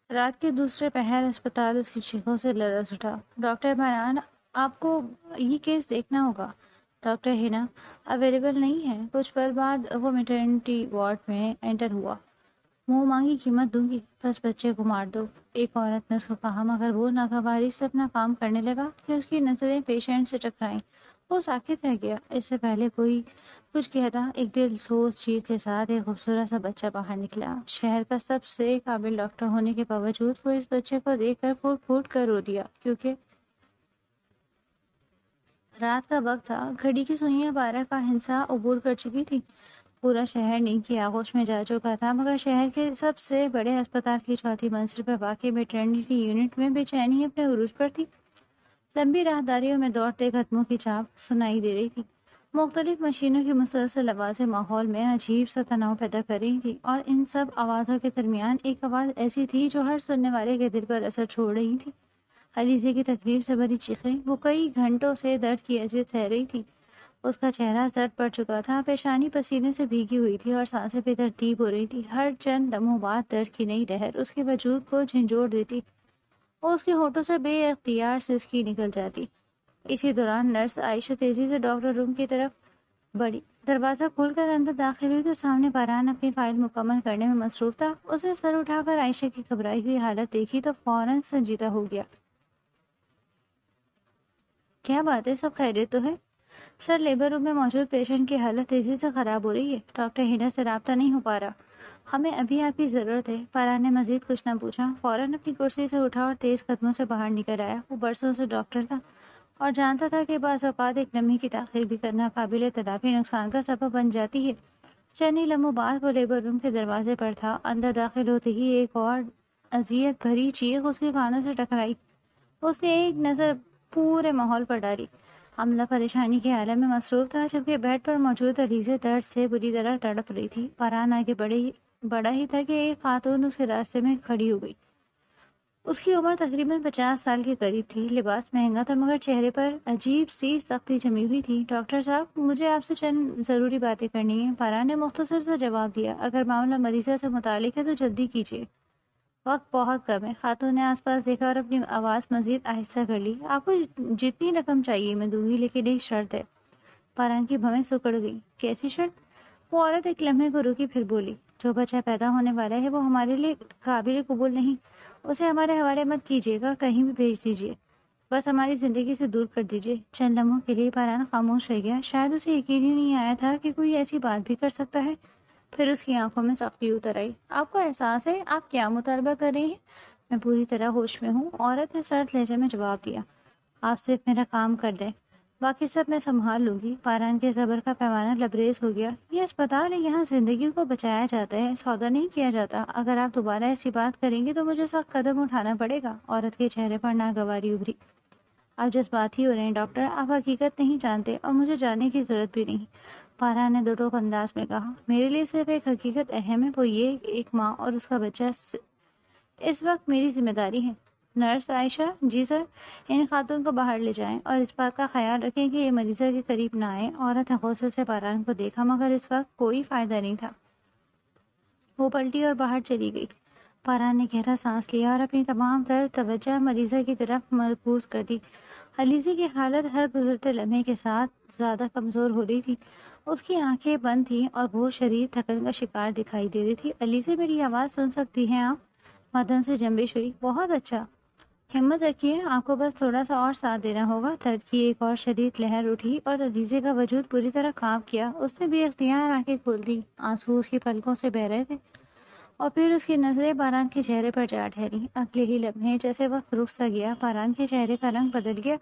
رات کے دوسرے پہر اسپتال اس کی چیخوں سے لرز اٹھا۔ ڈاکٹر باران، آپ کو یہ کیس دیکھنا ہوگا۔ ڈاکٹر ہینا اویلیبل نہیں ہے۔ کچھ پل بعد وہ میٹرنٹی وارڈ میں انٹر ہوا۔ منہ مانگی قیمت دوں گی، بس بچے کو مار دو، ایک عورت نے اس کو کہا، مگر وہ ناگواری سے اپنا کام کرنے لگا کہ اس کی نظریں پیشنٹ سے ٹکرائیں۔ وہ ساکت رہ گیا۔ اس سے پہلے کوئی کچھ کہتا، ایک دل سوز چیخ کے ساتھ ایک خوبصورت سا بچہ باہر نکلا۔ شہر کا سب سے قابل ڈاکٹر ہونے کے باوجود وہ اس بچے کو دیکھ کر پھوٹ پھوٹ کر رو دیا، کیونکہ رات کا وقت تھا۔ گھڑی کی سوئیاں 12 کا ہنسا عبور کر چکی تھی۔ پورا شہر نیند کی آغوش میں جا چکا تھا، مگر شہر کے سب سے بڑے اسپتال کی چوتھی منزل پر واقع میٹرنٹی یونٹ میں بے چینی اپنے عروج پر تھی۔ لمبی راہداریوں میں دوڑتے قدموں کی چاپ سنائی دے رہی تھی۔ مختلف مشینوں کی مسلسل آوازیں ماحول میں عجیب سا تناؤ پیدا کر رہی تھی، اور ان سب آوازوں کے درمیان ایک آواز ایسی تھی جو ہر سننے والے کے دل پر اثر چھوڑ رہی تھی۔ علیزے کی تکلیف سے بھری چیخیں۔ وہ کئی گھنٹوں سے درد کی اذیت سہ رہی تھی۔ اس کا چہرہ زرد پڑ چکا تھا، پیشانی پسینے سے بھیگی ہوئی تھی اور سانسیں بے ترتیب ہو رہی تھی۔ ہر چند لمحوں بعد درد کی نئی لہر اس کے وجود کو جھنجھوڑ دیتی اور اس کے ہونٹوں سے بے اختیار سسکی نکل جاتی۔ اسی دوران نرس عائشہ تیزی سے ڈاکٹر روم کی طرف بڑھی۔ دروازہ کھول کر اندر داخل ہوئی تو سامنے باران اپنی فائل مکمل کرنے میں مصروف تھا۔ اس نے سر اٹھا کر عائشہ کی گھبرائی ہوئی حالت دیکھی تو فوراً سنجیدہ ہو گیا۔ کیا بات ہے، سب خیریت تو ہے؟ سر، لیبر روم میں موجود پیشنٹ کی حالت تیزی سے خراب ہو رہی ہے۔ ڈاکٹر ہینا سے رابطہ نہیں ہو پا رہا۔ ہمیں ابھی آپ کی ضرورت ہے۔ فاران نے مزید کچھ نہ پوچھا، فوراً اپنی کرسی سے اٹھا اور تیز قدموں سے باہر نکل آیا۔ وہ برسوں سے ڈاکٹر تھا اور جانتا تھا کہ بعض اوقات ایک لمحے کی تاخیر بھی کرنا قابل تلافی نقصان کا سبب بن جاتی ہے۔ چند ہی لمحوں بعد وہ لیبر روم کے دروازے پر تھا۔ اندر داخل ہوتے ہی ایک اور اذیت بھری چیخ اس کے کانوں سے ٹکرائی۔ اس نے ایک نظر پورے ماحول پر ڈالی۔ عملہ پریشانی کے عالم میں مصروف تھا، جبکہ بیڈ پر موجود علیزے درد سے بری طرح تڑپ رہی تھی۔ فاران آگے بڑھا ہی تھا کہ ایک خاتون اس کے راستے میں کھڑی ہو گئی۔ اس کی عمر تقریباً 50 سال کے قریب تھی۔ لباس مہنگا تھا، مگر چہرے پر عجیب سی سختی جمی ہوئی تھی۔ ڈاکٹر صاحب، مجھے آپ سے چند ضروری باتیں کرنی ہیں، فاران نے مختصر سا جواب دیا۔ اگر معاملہ مریضہ سے متعلق ہے تو جلدی کیجیے، وقت بہت کم ہے۔ خاتون نے آس پاس دیکھا اور اپنی آواز مزید آہستہ کر لی۔ آپ کو جتنی رقم چاہیے میں دوں گی، لیکن ایک شرط ہے۔ فاران کی بھویں سکڑ گئی۔ کیسی شرط؟ وہ عورت ایک لمحے کو رکی، پھر بولی، جو بچہ پیدا ہونے والا ہے وہ ہمارے لیے قابل قبول نہیں۔ اسے ہمارے حوالے مت کیجیے گا، کہیں بھی بھیج دیجیے، بس ہماری زندگی سے دور کر دیجیے۔ چند لمحوں کے لیے فاران خاموش رہ گیا۔ شاید اسے یقین ہی نہیں آیا تھا کہ کوئی ایسی بات بھی کر سکتا ہے۔ پھر اس کی آنکھوں میں سختی اتر آئی۔ آپ کو احساس ہے آپ کیا مطالبہ کر رہی ہیں؟ میں پوری طرح ہوش میں ہوں، عورت نے سرد لہجے میں جواب دیا۔ آپ صرف میرا کام کر دیں، باقی سب میں سنبھال لوں گی۔ فاران کے صبر کا پیمانہ لبریز ہو گیا۔ یہ اسپتال ہے، یہاں زندگیوں کو بچایا جاتا ہے، سودا نہیں کیا جاتا۔ اگر آپ دوبارہ ایسی بات کریں گے تو مجھے سخت قدم اٹھانا پڑے گا۔ عورت کے چہرے پر ناگواری ابھری۔ آپ جذباتی ہو رہے ہیں ڈاکٹر، آپ حقیقت نہیں جانتے اور مجھے جاننے کی ضرورت بھی نہیں۔ فاران نے دو ٹوک انداز میں کہا، میرے لیے صرف ایک حقیقت اہم ہے، وہ یہ کہ ایک ماں اور اس کا بچہ اس وقت میری ذمہ داری ہے۔ نرس عائشہ، جی سر، ان خاتون کو باہر لے جائیں اور اس بات کا خیال رکھیں کہ یہ مریضہ کے قریب نہ آئے۔ عورت نے غصے سے فاران کو دیکھا، مگر اس وقت کوئی فائدہ نہیں تھا۔ وہ پلٹی اور باہر چلی گئی۔ فاران نے گہرا سانس لیا اور اپنی تمام تر توجہ مریضہ کی طرف مرکوز کر دی۔ علیزے کی حالت ہر گزرتے لمحے کے ساتھ زیادہ کمزور ہو رہی تھی۔ اس کی آنکھیں بند تھیں اور وہ شدید تھکن کا شکار دکھائی دے رہی تھی۔ علیزے، میری آواز سن سکتی ہیں آپ؟ مدن سے جنبش ہوئی۔ بہت اچھا، ہمت رکھیے، آپ کو بس تھوڑا سا اور ساتھ دینا ہوگا۔ درد کی ایک اور شدید لہر اٹھی اور علیزے کا وجود پوری طرح کانپ گیا۔ اس نے بے اختیار آنکھیں کھول دی، آنسو اس کی پلکوں سے بہہ رہے تھے، اور پھر اس کی نظریں باران کے چہرے پر جا ٹھہری۔ اگلے ہی لمحے جیسے وقت رک سا گیا، باران کے چہرے کا رنگ بدل گیا،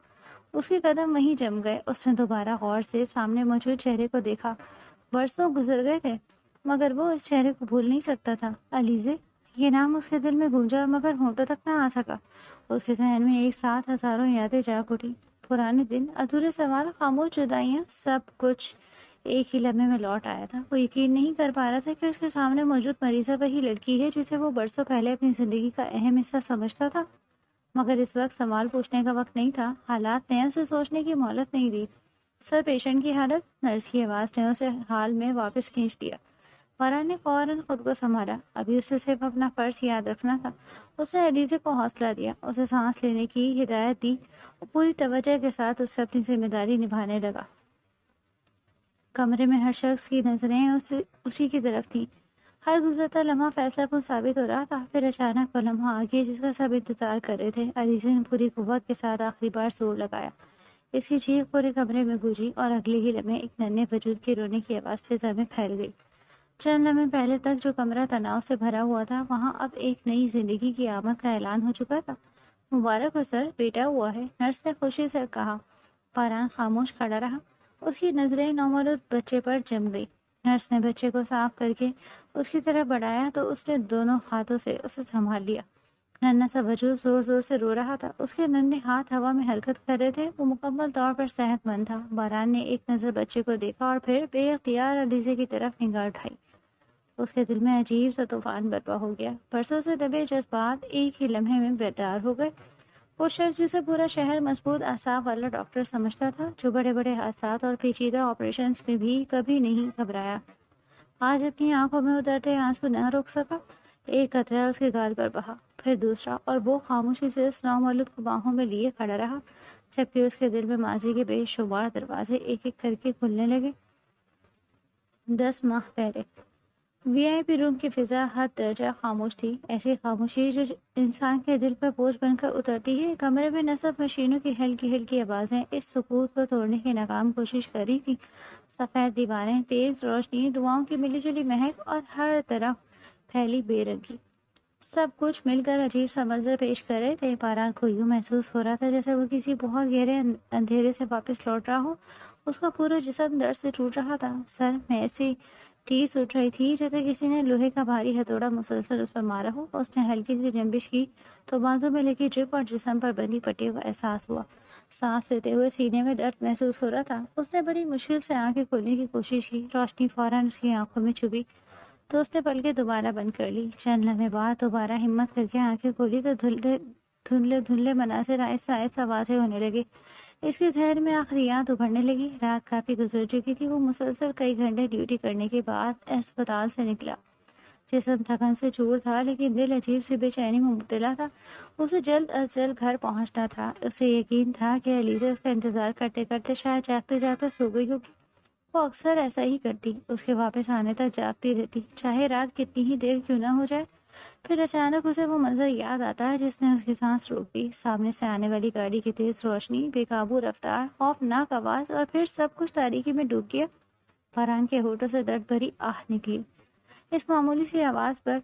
اس کے قدم وہیں جم گئے۔ اس نے دوبارہ غور سے سامنے موجود چہرے کو دیکھا۔ برسوں گزر گئے تھے، مگر وہ اس چہرے کو بھول نہیں سکتا تھا۔ علیزے، یہ نام اس کے دل میں گونجا، مگر ہونٹوں تک نہ آ سکا۔ اس کے ذہن میں ایک ساتھ ہزاروں یادیں جاگ اٹھی، پرانے دن، ادھورے سوال، خاموش جدائیاں، سب کچھ ایک ہی لمحے میں لوٹ آیا تھا۔ وہ یقین نہیں کر پا رہا تھا کہ اس کے سامنے موجود مریضہ وہی لڑکی ہے جسے وہ برسوں پہلے اپنی زندگی کا اہم حصہ سمجھتا تھا۔ مگر اس وقت سوال پوچھنے کا وقت نہیں تھا، حالات نے اسے سوچنے کی مہلت نہیں دی۔ سر، پیشنٹ کی حالت؟ نرس کی آواز نے اسے حال میں واپس کھینچ دیا۔ فرحان نے فوراً خود کو سنبھالا، ابھی اسے صرف اپنا فرض یاد رکھنا تھا۔ اس نے علیزے کو حوصلہ دیا، اسے سانس لینے کی ہدایت دی اور پوری توجہ کے ساتھ اس سے اپنی ذمہ داری نبھانے لگا۔ کمرے میں ہر شخص کی نظریں اسی کی طرف تھیں۔ ہر گزرتا لمحہ فیصلہ کن ثابت ہو رہا تھا۔ پھر اچانک وہ لمحہ آ گیا جس کا سب انتظار کر رہے تھے۔ علیزے نے پوری قوت کے ساتھ آخری بار زور لگایا۔ اس کی چیخ پورے کمرے میں گونجی اور اگلے ہی لمحے ایک ننھے وجود کی رونے کی آواز فضا میں پھیل گئی۔ چند لمحے پہلے تک جو کمرہ تناؤ سے بھرا ہوا تھا، وہاں اب ایک نئی زندگی کی آمد کا اعلان ہو چکا تھا۔ مبارک ہو سر، بیٹا ہوا ہے، نرس نے خوشی سے کہا۔ پاران خاموش کھڑا رہا، اس کی نظریں نومولود بچے پر جم گئی۔ نرس نے بچے کو صاف کر کے اس کی طرف بڑھایا تو اس نے دونوں ہاتھوں سے اسے سنبھال لیا۔ ننھا سا وجود زور زور سے رو رہا تھا، اس کے ننھے ہاتھ ہوا میں حرکت کر رہے تھے۔ وہ مکمل طور پر صحت مند تھا۔ باران نے ایک نظر بچے کو دیکھا اور پھر بے اختیار علیزے کی طرف نگاہ اٹھائی۔ اس کے دل میں عجیب سا طوفان برپا ہو گیا۔ برسوں سے دبے جذبات ایک ہی لمحے میں بیدار ہو گئے۔ وہ شخص جسے پورا شہر مضبوط اعصاب والا ڈاکٹر سمجھتا تھا، جو بڑے بڑے حادثات اور پیچیدہ آپریشنز میں بھی کبھی نہیں گھبرایا، آج اپنی آنکھوں میں اترتے آنسو نہ روک سکا۔ ایک قطرہ اس کے گال پر بہا، پھر دوسرا، اور وہ خاموشی سے اس نومولود کو باہوں میں لیے کھڑا رہا، جبکہ اس کے دل میں ماضی کے بے شمار دروازے ایک ایک کر کے کھلنے لگے۔ 10 ماہ پہلے وی آئی پی روم کی فضا حد درجہ خاموش تھی، ایسی خاموشی جو انسان کے دل پر بوجھ بن کر اترتی ہے۔ کمرے میں نصب مشینوں کی ہلکی ہلکی آوازیں اس سکوت کو توڑنے کی ناکام کوشش کر رہی تھیں۔ سفید دیواریں، تیز روشنی، دعاؤں کی ملی جلی مہک اور ہر طرف پھیلی بے رنگی، سب کچھ مل کر عجیب سا منظر پیش کر رہے تھے۔ پاران کو یوں محسوس ہو رہا تھا جیسے وہ کسی بہت گہرے اندھیرے سے واپس لوٹ رہا ہو۔ اس کا پورا جسم درد سے ٹوٹ رہا تھا، سر میں ایسی ٹھیس اٹھ رہی تھی جیسے کسی نے لوہے کا بھاری ہتھوڑا مسلسل اس پر مارا ہو۔ اس نے ہلکی سی جنبش کی تو بازو میں لگی ڈرپ اور جسم پر بندھی پٹیوں کا احساس ہوا۔ سانس لیتے ہوئے سینے میں درد محسوس ہو رہا تھا۔ اس نے بڑی مشکل سے آنکھیں کھولنے کی کوشش کی، روشنی فوراً اس کی آنکھوں میں چھپی تو اس نے پلکیں دوبارہ بند کر لی۔ چند لمحے بعد دوبارہ ہمت کر کے آنکھیں کھولی تو دھندلے مناظر آہستہ آہستہ واضح ہونے لگے۔ اس کے ذہن میں آخریات ابھرنے لگی۔ رات کافی گزر چکی تھی۔ وہ مسلسل کئی گھنٹے ڈیوٹی کرنے کے بعد اسپتال سے نکلا۔ جسم تھکن سے چور تھا، لیکن دل عجیب سی بے چینی میں مبتلا تھا۔ اسے جلد از جلد گھر پہنچنا تھا۔ اسے یقین تھا کہ علیزہ اس کا انتظار کرتے کرتے شاید جاگتے جاگتے سو گئی ہوگی۔ وہ اکثر ایسا ہی کرتی، اس کے واپس آنے تک جاگتی رہتی، چاہے رات کتنی ہی دیر کیوں نہ ہو جائے۔ پھر اچانک اسے وہ منظر یاد آتا ہے جس نے اس کی سانس روک دی۔ سامنے سے آنے والی گاڑی کی تیز روشنی، بے قابو رفتار، خوفناک آواز، اور پھر سب کچھ تاریکی میں ڈوب گیا۔ فرحان کے ہونٹوں سے درد بھری آہ نکلی۔ اس معمولی سی آواز پر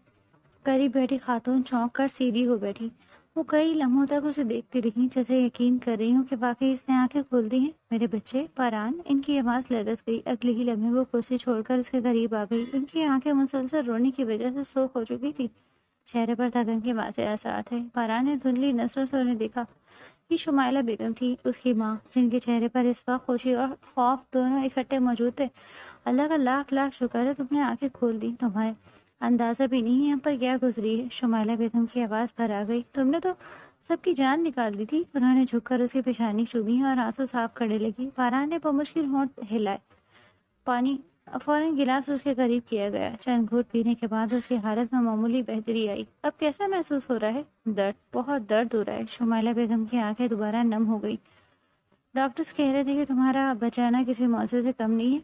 قریب بیٹھی خاتون چونک کر سیدھی ہو بیٹھی۔ وہ کئی لمحوں تک اسے دیکھتی رہی، جیسے یقین کر رہی ہوں کہ واقعی اس نے آنکھیں کھول دی ہیں۔ میرے بچے، فرحان، ان کی آواز لرز گئی۔ اگلے ہی لمحے وہ کرسی چھوڑ کر اس کے قریب آ گئی۔ ان کی آنکھیں مسلسل رونے کی وجہ سے سرخ ہو چکی تھی، چہرے پر تھکن کے واضح اثرات تھے۔ فرحان نے دھندلی نظروں سے انہیں دیکھا۔ یہ شمائلہ بیگم تھی، اس کی ماں، جن کے چہرے پر اس وقت خوشی اور خوف دونوں اکٹھے موجود تھے۔ اللہ کا لاکھ لاکھ شکر ہے تم نے آنکھیں کھول دی، تمہیں اندازہ بھی نہیں ہم پر کیا گزری ہے۔ شمائلہ بیگم کی آواز بھر آ گئی۔ تم نے تو سب کی جان نکال دی تھی۔ انہوں نے جھک کر اس کی پیشانی چومی اور آنسو صاف کرنے لگی۔ فرحان نے بمشکل ہونٹ ہلائے۔ پانی فوراً گلاس اس کے قریب کیا گیا۔ چند گھونٹ پینے کے بعد اس کی حالت میں معمولی بہتری آئی۔ اب کیسا محسوس ہو رہا ہے؟ درد، بہت درد ہو رہا ہے۔ شمائلہ بیگم کی آنکھیں دوبارہ نم ہو گئی۔ ڈاکٹرز کہہ رہے تھے کہ تمہارا بچانا کسی معجزے سے کم نہیں ہے۔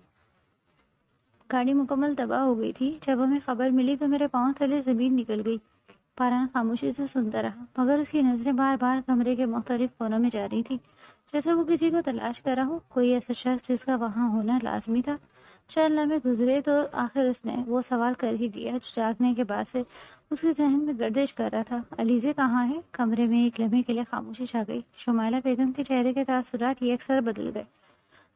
گاڑی مکمل تباہ ہو گئی تھی۔ جب ہمیں خبر ملی تو میرے پاؤں تلے زمین نکل گئی۔ فرحان خاموشی سے سنتا رہا، مگر اس کی نظریں بار بار کمرے کے مختلف کونوں میں جا رہی تھیں، جیسے وہ کسی کو تلاش کر رہا ہو، کوئی ایسا شخص جس کا وہاں ہونا لازمی تھا۔ چند لمحے گزرے تو آخر اس نے وہ سوال کر ہی دیا جو جاگنے کے بعد سے اس کے ذہن میں گردش کر رہا تھا۔ علیزہ کہاں ہے؟ کمرے میں ایک لمحے کے لیے خاموشی چھا گئی۔ شمائلہ بیگم کے چہرے کے تاثرات یکسر بدل گئے۔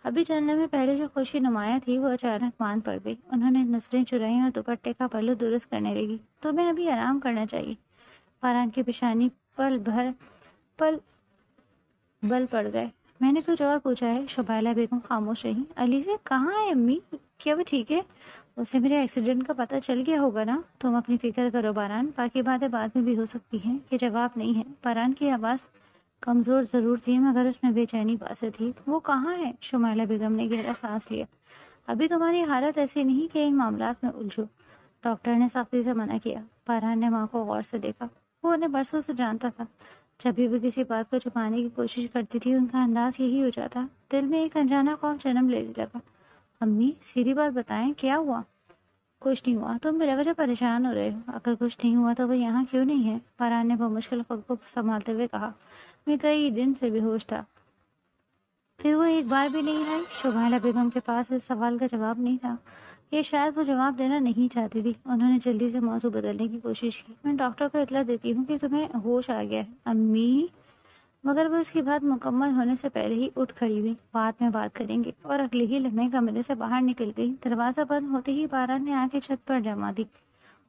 ابھی چند لمحے پہلے جو خوشی نمایاں تھی وہ اچانک مان پڑ گئی۔ انہوں نے نظریں چرائیں اور دوپٹے کا پلو درست کرنے لگی۔ تمہیں ابھی آرام کرنا چاہیے۔ فرحان کی پیشانی پل بل پڑ گئے۔ میں نے کچھ اور پوچھا ہے؟ شمائلہ بیگم خاموش رہی۔ علیزہ کہاں ہے امی؟ کیا وہ ٹھیک ہے؟ اسے میرے ایکسیڈنٹ کا پتہ چل گیا ہوگا نا؟ تم اپنی فکر کرو باران، باقی باتیں بعد میں بھی ہو سکتی ہیں۔ یہ جواب نہیں ہے۔ فرحان کی آواز کمزور ضرور تھی، مگر اس میں بے چینی واضح تھی۔ وہ کہاں ہے؟ شمائلہ بیگم نے گہرا سانس لیا۔ ابھی تمہاری حالت ایسی نہیں کہ ان معاملات میں الجھو، ڈاکٹر نے سختی سے منع کیا۔ فرحان نے ماں کو غور سے دیکھا۔ وہ انہیں برسوں سے جانتا تھا۔ جب بھی وہ کسی بات کو چھپانے کی کوشش کرتی تھی ان کا انداز یہی ہو جاتا۔ دل میں ایک انجانا خوف جنم لینے لگا۔ امی سیدھی بات بتائیں، کیا ہوا؟ کچھ نہیں ہوا، تم بلا وجہ پریشان ہو رہے ہو۔ اگر کچھ نہیں ہوا تو وہ یہاں کیوں نہیں ہے؟ فرحان نے بمشکل خود کو سنبھالتے ہوئے کہا۔ میں کئی دن سے بے ہوش تھا۔ پھر وہ ایک بار بھی نہیں آئی؟ شبائلہ بیگم کے پاس اس سوال کا جواب نہیں تھا۔ یہ شاید وہ جواب دینا نہیں چاہتی تھی۔ انہوں نے جلدی سے موضوع بدلنے کی کوشش کی۔ میں ڈاکٹر کو اطلاع دیتی ہوں کہ تمہیں ہوش آ گیا ہے امی، مگر وہ اس کی بات مکمل ہونے سے پہلے ہی اٹھ کھڑی ہوئی۔ بعد میں بات کریں گے، اور اگلے ہی لمحے کمرے سے باہر نکل گئی۔ دروازہ بند ہوتے ہی بارہ نے آ کے چھت پر جما دی۔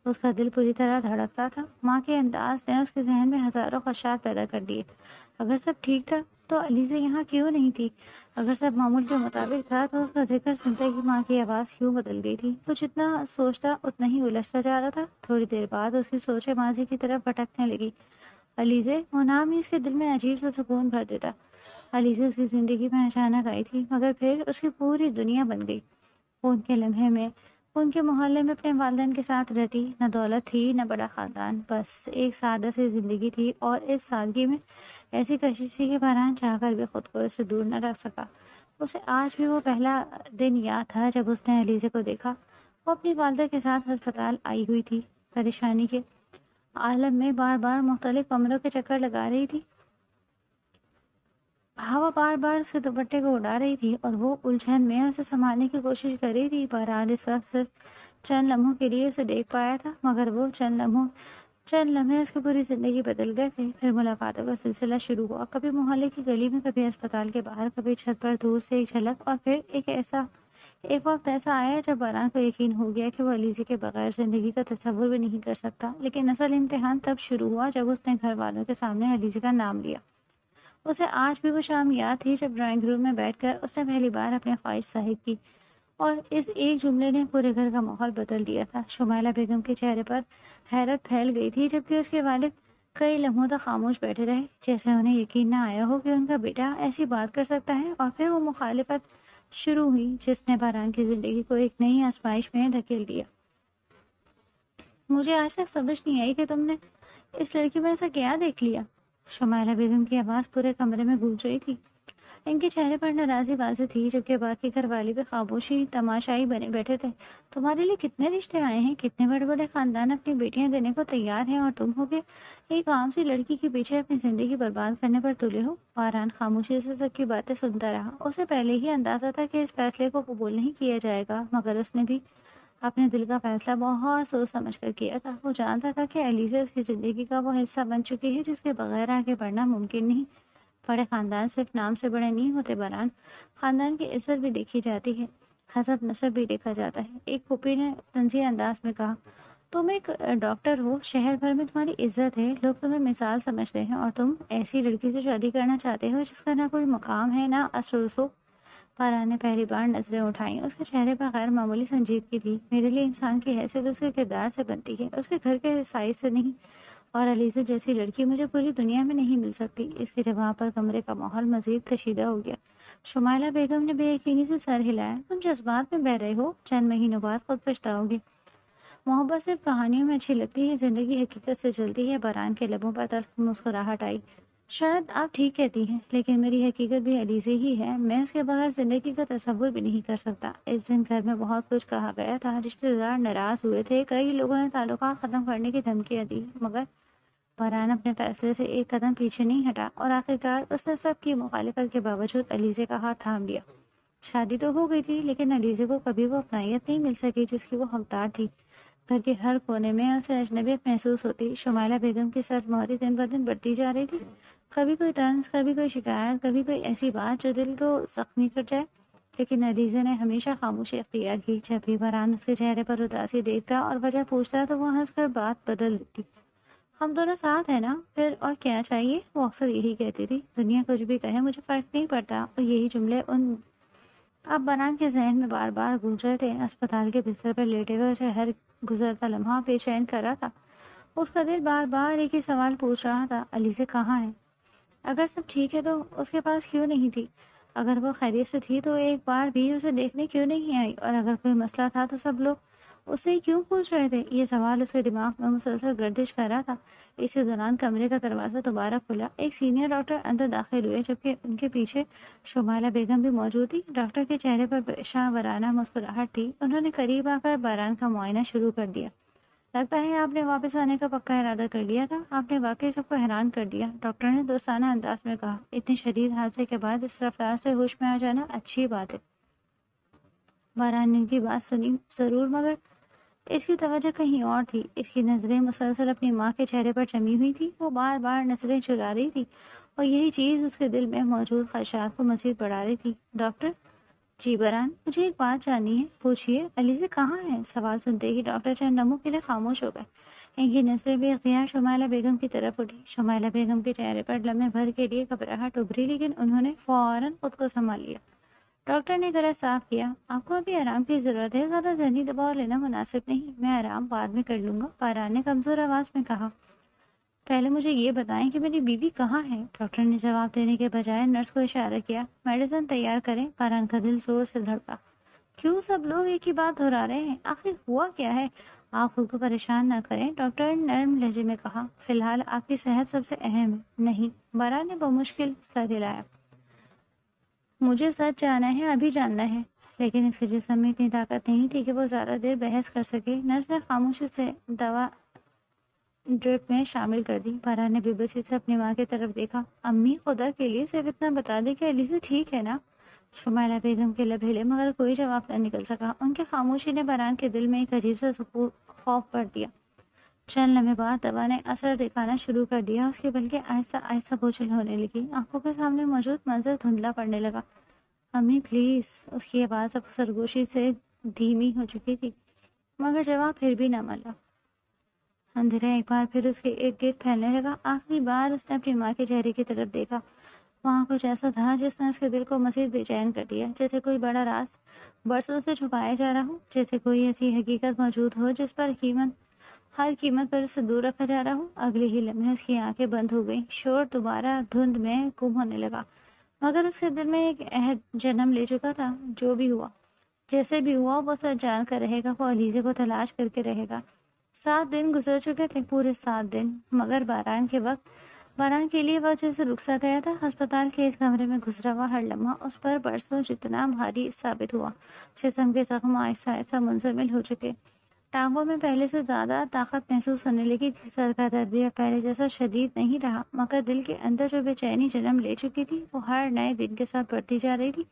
اس کا دل پوری طرح دھڑکتا تھا۔ ماں کے انداز نے اس کے ذہن میں ہزاروں خدشات پیدا کر دیے۔ اگر سب ٹھیک تھا تو علیزہ یہاں کیوں نہیں تھی؟ اگر سب معمول کے مطابق تھا تو اس کا ذکر سنتے ہی ماں کی آواز کیوں بدل گئی تھی؟ وہ جتنا سوچتا اتنا ہی الجھتا جا رہا تھا۔ تھوڑی دیر بعد اس کی سوچیں ماضی کی طرف بھٹکنے لگی۔ علیزہ، وہ نام ہی اس کے دل میں عجیب سا سکون بھر دیتا۔ علیزہ اس کی زندگی میں اچانک آئی تھی، مگر پھر اس کی پوری دنیا بن گئی۔ ان کے لمحے میں ان کے محلے میں اپنے والدین کے ساتھ رہتی، نہ دولت تھی نہ بڑا خاندان، بس ایک سادہ سی زندگی تھی، اور اس سادگی میں ایسی کشش تھی کہ فرحان چاہ کر بھی خود کو اس سے دور نہ رکھ سکا۔ اسے آج بھی وہ پہلا دن یاد تھا جب اس نے علیزہ کو دیکھا۔ وہ اپنی والدہ کے ساتھ ہسپتال آئی ہوئی تھی، پریشانی کے عالم میں بار بار مختلف کمروں کے چکر لگا رہی تھی۔ ہوا بار بار اسے دوپٹے کو اڑا رہی تھی اور وہ الجھن میں اسے سنبھالنے کی کوشش کر رہی تھی۔ بہرحال اس وقت صرف چند لمحوں کے لیے اسے دیکھ پایا تھا، مگر وہ چند لمحے اس کی پوری زندگی بدل گئے تھے۔ پھر ملاقاتوں کا سلسلہ شروع ہوا، کبھی محلے کی گلی میں، کبھی اسپتال کے باہر، کبھی چھت پر دور سے ایک جھلک، اور پھر ایک وقت ایسا آیا جب باران کو یقین ہو گیا کہ وہ علیزہ کے بغیر زندگی کا تصور بھی نہیں کر سکتا۔ لیکن اصل امتحان تب شروع ہوا جب اس نے گھر والوں کے سامنے علیزہ کا نام لیا۔ اسے آج بھی وہ شام یاد تھی جب ڈرائنگ روم میں بیٹھ کر اس نے پہلی بار اپنی خواہش ظاہر کی، اور اس ایک جملے نے پورے گھر کا ماحول بدل دیا تھا۔ شمائلہ بیگم کے چہرے پر حیرت پھیل گئی تھی، جبکہ اس کے والد کئی لمحوں تک خاموش بیٹھے رہے، جیسے انہیں یقین نہ آیا ہو کہ ان کا بیٹا ایسی بات کر سکتا ہے۔ اور پھر وہ مخالفت شروع ہوئی جس نے باران کی زندگی کو ایک نئی آزمائش میں دھکیل دیا۔ مجھے آج تک سمجھ نہیں آئی کہ تم نے اس لڑکی میں ایسا کیا دیکھ لیا؟ شمائلہ بیگم کی آواز پورے کمرے میں گونج رہی تھی۔ ان کے چہرے پر ناراضی واضح تھی، جبکہ باقی گھر والے بھی خاموشی تماشائی بنے بیٹھے تھے۔ تمہارے لیے کتنے رشتے آئے ہیں، کتنے بڑے بڑے خاندان اپنی بیٹیاں دینے کو تیار ہیں، اور تم ہو کے ایک عام سی لڑکی کے پیچھے اپنی زندگی برباد کرنے پر تلے ہو۔ فارحان خاموشی سے سب کی باتیں سنتا رہا۔ اسے پہلے ہی اندازہ تھا کہ اس فیصلے کو قبول نہیں کیا جائے گا، مگر اس نے بھی اپنے دل کا فیصلہ بہت سوچ سمجھ کر کیا تھا۔ وہ جانتا تھا کہ علیزہ اس کی زندگی کا وہ حصہ بن چکی ہے جس کے بغیر آگے بڑھنا ممکن نہیں۔ بڑے خاندان صرف نام سے بڑے نہیں ہوتے باران، خاندان کی عزت بھی دیکھی جاتی ہے، حسب نسب بھی دیکھا جاتا ہے۔ ایک پھوپھی نے طنزیہ انداز میں کہا، تم ایک ڈاکٹر ہو، شہر بھر میں تمہاری عزت ہے، لوگ تمہیں مثال سمجھتے ہیں، اور تم ایسی لڑکی سے شادی کرنا چاہتے ہو جس کا نہ کوئی مقام ہے نہ اثر و رسوخ۔ فارحان نے پہلی بار نظریں اٹھائیں۔ اس کے چہرے پر غیر معمولی سنجیدگی تھی۔ میرے لیے انسان کی حیثیت اس کے کردار سے بنتی ہے، اس کے گھر کے سائز سے نہیں، اور علیزہ جیسی لڑکی مجھے پوری دنیا میں نہیں مل سکتی۔ اس کے جواب پر کمرے کا ماحول مزید کشیدہ ہو گیا۔ شمائلہ بیگم نے بے یقینی سے سر ہلایا۔ تم جذبات میں بہہ رہے ہو، چند مہینوں بعد خود پچھتاؤ گے۔ محبت صرف کہانیوں میں اچھی لگتی ہے، زندگی حقیقت سے چلتی ہے۔ باران کے لبوں پر تلخ مسکراہٹ آئی۔ شاید آپ ٹھیک کہتی ہیں، لیکن میری حقیقت بھی علیزہ ہی ہے۔ میں اس کے بغیر زندگی کا تصور بھی نہیں کر سکتا۔ اس دن گھر میں بہت کچھ کہا گیا تھا، رشتے دار ناراض ہوئے تھے، کئی لوگوں نے تعلقات ختم کرنے کی دھمکیاں دی، مگر باران اپنے فیصلے سے ایک قدم پیچھے نہیں ہٹا، اور آخرکار اس نے سب کی مخالفت کے باوجود علیزہ کا ہاتھ تھام لیا۔ شادی تو ہو گئی تھی، لیکن علیزہ کو کبھی وہ اپنائیت نہیں مل سکی جس کی وہ حقدار تھی۔ گھر کے ہر کونے میں اسے اجنبیت محسوس ہوتی۔ شمائلہ بیگم کی سرد مہری دن بہ دن بڑھتی جا رہی تھی۔ کبھی کوئی طنز، کبھی کوئی شکایت، کبھی کوئی ایسی بات جو دل کو زخمی کر جائے، لیکن علیزہ نے ہمیشہ خاموشی اختیار کی۔ جب بھی باران اس کے چہرے پر اداسی دیکھتا اور وجہ پوچھتا تو وہ ہنس کر بات بدل دیتی۔ ہم دونوں ساتھ ہیں نا، پھر اور کیا چاہیے؟ وہ اکثر یہی کہتی تھی۔ دنیا کچھ بھی کہے، مجھے فرق نہیں پڑتا۔ اور یہی جملے اب باران کے ذہن میں بار بار گونج رہے تھے۔ اسپتال کے بستر پر لیٹے ہوئے اسے ہر گزرتا لمحہ بے چین کر رہا تھا۔ اس کا دل بار بار ایک ہی سوال پوچھ رہا تھا، علیزہ کہاں ہے؟ اگر سب ٹھیک ہے تو اس کے پاس کیوں نہیں تھی؟ اگر وہ خیریت سے تھی تو ایک بار بھی اسے دیکھنے کیوں نہیں آئی، اور اگر کوئی مسئلہ تھا تو سب لوگ اس سے ہی کیوں پوچھ رہے تھے؟ یہ سوال اس کے دماغ میں مسلسل گردش کر رہا تھا۔ اسی دوران کمرے کا دروازہ دوبارہ کھلا۔ ایک سینئر ڈاکٹر اندر داخل ہوئے، جبکہ ان کے پیچھے شمائلہ بیگم بھی موجود تھی۔ ڈاکٹر کے چہرے پر پریشان ورانہ مسکراہٹ تھی۔ انہوں نے قریب آ کر باران کا معائنہ شروع کر دیا۔ لگتا ہے آپ نے واپس آنے کا پکا ارادہ کر لیا تھا۔ آپ نے واقعی سب کو حیران کر دیا، ڈاکٹر نے دوستانہ انداز میں کہا۔ اتنے شدید حادثے کے بعد اس رفتار سے ہوش میں آ جانا اچھی بات ہے۔ باران نے ان کی بات سنی ضرور، مگر اس کی توجہ کہیں اور تھی۔ اس کی نظریں مسلسل اپنی ماں کے چہرے پر جمی ہوئی تھی۔ وہ بار بار نظریں چرا رہی تھی، اور یہی چیز اس کے دل میں موجود خدشات کو مزید بڑھا رہی تھی۔ ڈاکٹر؟ جی بران، مجھے ایک بات جاننی ہے۔ پوچھیے۔ علیزہ کہاں ہے؟ سوال سنتے ہی ڈاکٹر چند لمحوں کے لیے خاموش ہو گئے۔ ان کی نظریں بے اختیار شمائلہ بیگم کی طرف اٹھی۔ شمائلہ بیگم کے چہرے پر لمحے بھر کے لیے گھبراہٹ ابھری، لیکن انہوں نے فوراً خود کو سنبھال لیا۔ ڈاکٹر نے گلا صاف کیا۔ آپ کو ابھی آرام کی ضرورت ہے، زیادہ ذہنی دباؤ لینا مناسب نہیں۔ میں آرام بعد میں کر لوں گا، باران نے کمزور آواز میں کہا۔ پہلے مجھے یہ بتائیں کہ میری بیوی کہاں ہے؟ ڈاکٹر نے جواب دینے کے بجائے نرس کو اشارہ کیا۔ میڈیسن تیار کریں۔ باران کا دل زور سے دھڑکا۔ کیوں سب لوگ ایک ہی بات دہرا رہے ہیں؟ آخر ہوا کیا ہے؟ آپ خود کو پریشان نہ کریں، ڈاکٹر نے نرم لہجے میں کہا۔ فی الحال آپ کی صحت سب سے اہم ہے۔ نہیں، باران نے بمشکل سر ہلایا۔ مجھے سچ جانا ہے، ابھی جاننا ہے۔ لیکن اس کے جسم میں اتنی طاقت نہیں تھی کہ وہ زیادہ دیر بحث کر سکے۔ نرس نے خاموشی سے دوا ڈرپ میں شامل کر دی۔ باران نے بے بسی سے اپنی ماں کی طرف دیکھا۔ امی، خدا کے لیے صرف اتنا بتا دے کہ علیزہ ٹھیک ہے نا؟ شمائلہ بیگم کے لب ہلے، مگر کوئی جواب نہ نکل سکا۔ ان کی خاموشی نے باران کے دل میں ایک عجیب سا خوف بھر دیا۔ چند لمحے بعد دوا نے اثر دکھانا شروع کر دیا۔ اس کی بلکہ آہستہ آہستہ بوجھل ہونے لگی۔ آنکھوں کے سامنے موجود منظر دھندلا پڑنے لگا۔ امی پلیز، اس کی آواز اب سرگوشی سے دھیمی ہو چکی تھی، مگر جواب پھر بھی نہ ملا۔ اندھیرا ایک بار پھر اس کے ارد گرد پھیلنے لگا۔ آخری بار اس نے اپنی ماں کے چہرے کی طرف دیکھا۔ وہاں کچھ ایسا تھا جس نے اس کے دل کو مزید بے چین کر دیا، جیسے کوئی بڑا راز برسوں سے چھپایا جا رہا ہو، جیسے کوئی ایسی حقیقت موجود ہو جس پر ہر قیمت پر اسے دور رکھا جا رہا ہو۔ اگلے ہی لمحے اس کی آنکھیں بند ہو گئیں۔ شور دوبارہ دھند میں گم ہونے لگا، مگر اس کے دل میں ایک عہد جنم لے چکا تھا۔ جو بھی ہوا، جیسے بھی ہوا، وہ سچ جان کر رہے گا۔ وہ علیزہ کو تلاش کر کے رہے گا۔ 7 دن گزر چکے تھے، پورے 7 دن، مگر باران کے لیے وقت جیسے رک سا گیا تھا۔ ہسپتال کے اس کمرے میں گزرا ہوا ہر لمحہ اس پر برسوں جتنا بھاری ثابت ہوا۔ جسم کے زخم آہستہ آہستہ منجمد ہو چکے۔ ٹانگوں میں پہلے سے زیادہ طاقت محسوس ہونے لگی تھی۔ سر کا درد بھی اب پہلے جیسا شدید نہیں رہا، مگر دل کے اندر جو بے چینی جنم لے چکی تھی وہ ہر نئے دن کے ساتھ بڑھتی جا رہی تھی۔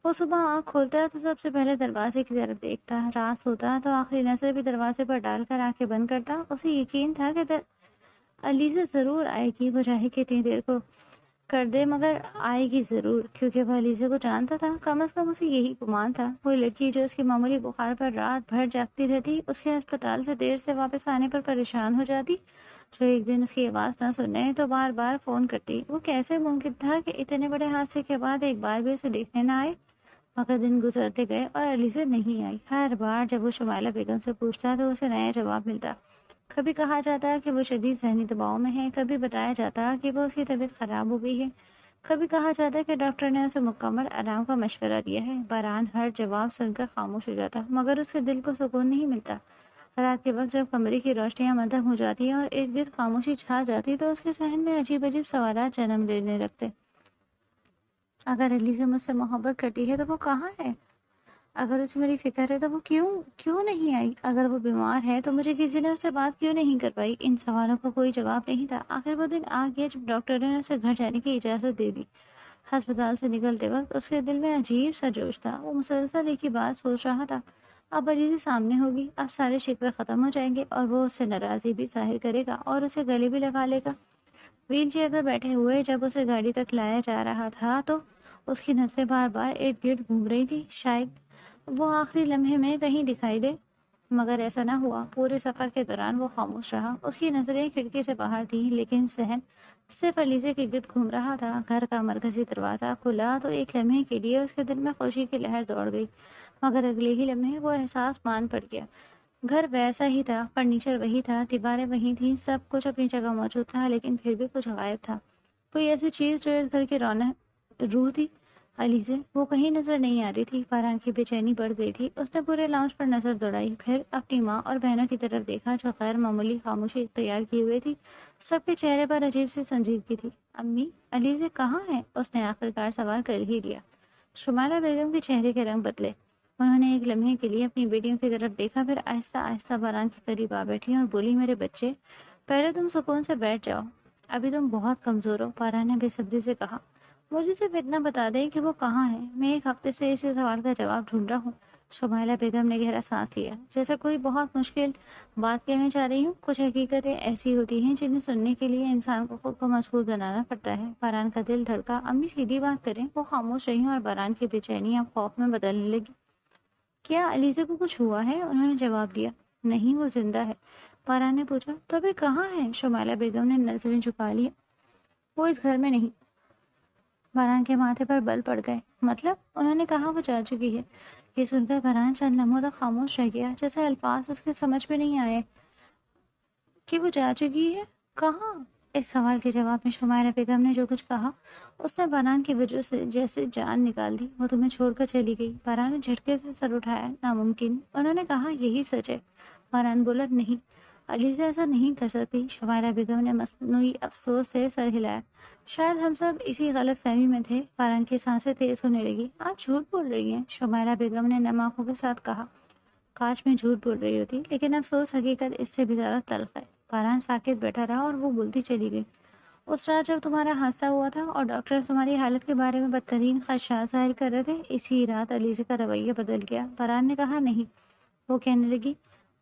وہ صبح آنکھ کھولتا تو سب سے پہلے دروازے کی طرف دیکھتا، رات ہوتا تو آخری نظر بھی دروازے پر ڈال کر آنکھیں بند کرتا۔ اسے یقین تھا کہ علیزہ ضرور آئے گی، وہ چاہے کتنی دیر کو کر دے، مگر آئے گی ضرور، کیونکہ وہ علیزہ کو جانتا تھا۔ کم از کم اسے یہی گمان تھا۔ کوئی لڑکی جو اس کی معمولی بخار پر رات بھر جاگتی رہتی، اس کے ہسپتال سے دیر سے واپس آنے پر پریشان ہو جاتی، جو ایک دن اس کی آواز نہ سننے تو بار بار فون کرتی، وہ کیسے ممکن تھا کہ اتنے بڑے حادثے کے بعد ایک بار بھی اسے دیکھنے نہ آئے؟ مگر دن گزرتے گئے اور علیزہ نہیں آئی۔ ہر بار جب وہ شمائلہ بیگم سے پوچھتا تو اسے نیا جواب ملتا۔ کبھی کہا جاتا کہ وہ شدید ذہنی دباؤ میں ہے، کبھی بتایا جاتا کہ وہ اس کی طبیعت خراب ہو گئی ہے، کبھی کہا جاتا کہ ڈاکٹر نے اسے مکمل آرام کا مشورہ دیا ہے۔ باران ہر جواب سن کر خاموش ہو جاتا، مگر اس کے دل کو سکون نہیں ملتا۔ رات کے وقت جب کمرے کی روشنیاں مدھم ہو جاتی اور ارد گرد خاموشی چھا جاتی تو اس کے ذہن میں عجیب عجیب سوالات جنم لینے لگتے۔ اگر علیزہ مجھ سے محبت کرتی ہے تو وہ کہاں ہے؟ اگر اسے میری فکر ہے تو وہ کیوں نہیں آئی؟ اگر وہ بیمار ہے تو مجھے کسی نے اس سے بات کیوں نہیں کر پائی؟ ان سوالوں کا کوئی جواب نہیں تھا۔ آخر وہ دن آ گیا جب ڈاکٹر نے اسے گھر جانے کی اجازت دے دی۔ ہسپتال سے نکلتے وقت اس کے دل میں عجیب سا جوش تھا۔ وہ مسلسل ایک ہی بات سوچ رہا تھا، اب علیزہ سامنے ہوگی، اب سارے شکوے ختم ہو جائیں گے، اور وہ اس سے ناراضی بھی ظاہر کرے گا اور اسے گلے بھی لگا لے گا۔ ویل چیئر پر بیٹھے ہوئے جب اسے گاڑی تک لایا جا رہا تھا تو اس کی نظریں بار بار ارد گرد گھوم رہی تھی، شاید وہ آخری لمحے میں کہیں دکھائی دے، مگر ایسا نہ ہوا۔ پورے سفر کے دوران وہ خاموش رہا۔ اس کی نظریں کھڑکی سے باہر تھیں، لیکن ذہن صرف علیزہ کے گرد گھوم رہا تھا۔ گھر کا مرکزی دروازہ کھلا تو ایک لمحے کے لیے اس کے دل میں خوشی کی لہر دوڑ گئی، مگر اگلے ہی لمحے وہ احساس مان پڑ گیا۔ گھر ویسا ہی تھا، فرنیچر وہی تھا، دیواریں وہی تھیں، سب کچھ اپنی جگہ موجود تھا، لیکن پھر بھی کچھ غائب تھا۔ کوئی ایسی چیز جو اس گھر کی روح تھی۔ علیزے وہ کہیں نظر نہیں آ رہی تھی۔ فاران کی بے چینی بڑھ گئی تھی۔ اس نے پورے لاؤنج پر نظر دوڑائی، پھر اپنی ماں اور بہنوں کی طرف دیکھا جو غیر معمولی خاموشی اختیار کیے ہوئے تھی۔ سب کے چہرے پر عجیب سی سنجیدگی تھی۔ امی، علیزے کہاں ہے؟ اس نے آخرکار سوال کر ہی لیا۔ شمائلہ بیگم کے چہرے کے رنگ بدلے۔ انہوں نے ایک لمحے کے لیے اپنی بیٹیوں کی طرف دیکھا، پھر آہستہ آہستہ باران کے قریب آ بیٹھی اور بولی، میرے بچے، پہلے تم سکون سے بیٹھ جاؤ، ابھی تم بہت کمزور ہو۔ باران نے بے صبری سے کہا، مجھے صرف اتنا بتا دیں کہ وہ کہاں ہے، میں ایک ہفتے سے اسی سوال کا جواب ڈھونڈ رہا ہوں۔ شمائلہ بیگم نے گہرا سانس لیا، جیسے کوئی بہت مشکل بات کہنے جا رہی ہوں۔ کچھ حقیقتیں ایسی ہوتی ہیں جنہیں سننے کے لیے انسان کو خود کو مضبوط بنانا پڑتا ہے۔ باران کا دل دھڑکا۔ امی سیدھی بات کریں۔ وہ خاموش رہی اور باران کی بے چینی اب خوف میں بدلنے لگی۔ کیا علیزہ کو کچھ ہوا ہے؟ انہوں نے جواب دیا، نہیں، وہ زندہ ہے۔ باران نے پوچھا، تو پھر کہاں ہے؟ شمائلہ بیگم نے نظریں جھکا لی، وہ اس گھر میں نہیں۔ باران کے ماتھے پر بل پڑ گئے۔ مطلب؟ انہوں نے کہا، وہ جا چکی ہے۔ یہ سن کر باران چند لمحوں تک خاموش رہ گیا، جیسے الفاظ اس کے سمجھ میں نہیں آئے کہ وہ جا چکی ہے کہاں۔ اس سوال کے جواب میں شمائلہ بیگم نے جو کچھ کہا اس نے باران کی وجہ سے جیسے جان نکال دی۔ وہ تمہیں چھوڑ کر چلی گئی۔ باران نے جھٹکے سے سر اٹھایا، ناممکن۔ انہوں نے کہا، یہی سچ ہے۔ باران بولا، نہیں، علیزہ ایسا نہیں کر سکتی۔ شمائلہ بیگم نے مصنوعی افسوس سے سر ہلایا، شاید ہم سب اسی غلط فہمی میں تھے۔ باران کی سانسیں تیز ہونے لگی۔ آپ جھوٹ بول رہی ہیں، شمائلہ بیگم نے نم آنکھوں کے ساتھ کہا۔ کاش میں جھوٹ بول رہی ہوتی، لیکن افسوس حقیقت اس سے بھی زیادہ تلخ ہے۔ باران ساکت بیٹھا رہا اور وہ بولتی چلی گئی، اس رات جب تمہارا حادثہ ہوا تھا اور ڈاکٹر تمہاری حالت کے بارے میں بدترین خدشات ظاہر کر رہے تھے، اسی رات علیزہ کا رویہ بدل گیا۔ باران نے کہا، نہیں۔ وہ کہنے لگی،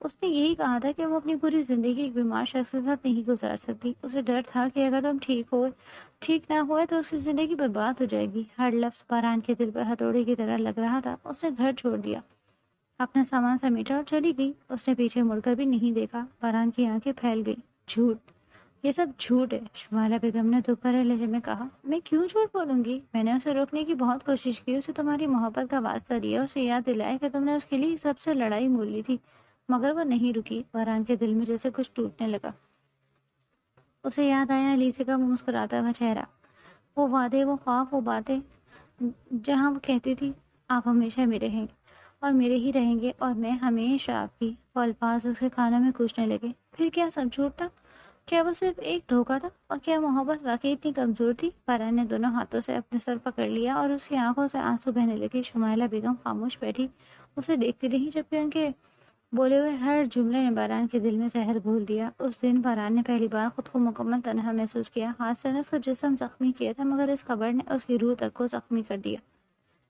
اس نے یہی کہا تھا کہ وہ اپنی پوری زندگی ایک بیمار شخص کے ساتھ نہیں گزار سکتی۔ اسے ڈر تھا کہ اگر تم ٹھیک نہ ہوئے تو اس کی زندگی برباد ہو جائے گی۔ ہر لفظ باران کے دل پر ہتھوڑے کی طرح لگ رہا تھا۔ اس نے گھر چھوڑ دیا، اپنا سامان سمیٹا اور چلی گئی۔ اس نے پیچھے مڑ کر بھی نہیں دیکھا۔ باران کی آنکھیں پھیل گئی۔ جھوٹ، یہ سب جھوٹ ہے، شمائلہ بیگم نے دکھ بھرے لہجے میں کہا۔ میں کیوں جھوٹ بولوں گی؟ میں نے اسے روکنے کی بہت کوشش کی، اسے تمہاری محبت کا واسطہ دیا، اسے یاد دلایا کہ تم نے اس کے لیے سب سے لڑائی مول لی تھی، مگر وہ نہیں رکی۔ باران کے دل میں جیسے کچھ ٹوٹنے لگا۔ اسے یاد آیا علیزہ کا وہ مسکراتا ہوا چہرہ، وہ وعدے، وہ خواب، وہ باتیں جہاں وہ کہتی تھی، آپ ہمیشہ میرے ہیں اور میرے ہی رہیں گے اور میں ہمیشہ آپ کی۔ وہ الفاظ اس کے کانوں میں گونجنے لگے۔ پھر کیا سب جھوٹ تھا؟ کیا وہ صرف ایک دھوکہ تھا؟ اور کیا محبت واقعی اتنی کمزور تھی؟ باران نے دونوں ہاتھوں سے اپنے سر پکڑ لیا اور اس کی آنکھوں سے آنسو بہنے لگے۔ شمائلہ بیگم خاموش بیٹھی اسے دیکھتی رہی، جبکہ ان کے بولے ہوئے ہر جملے نے باران کے دل میں زہر گھول دیا۔ اس دن باران نے پہلی بار خود کو مکمل تنہا محسوس کیا۔ حادثے نے اس کا جسم زخمی کیا تھا، مگر اس خبر نے اس کی روح تک کو زخمی کر دیا۔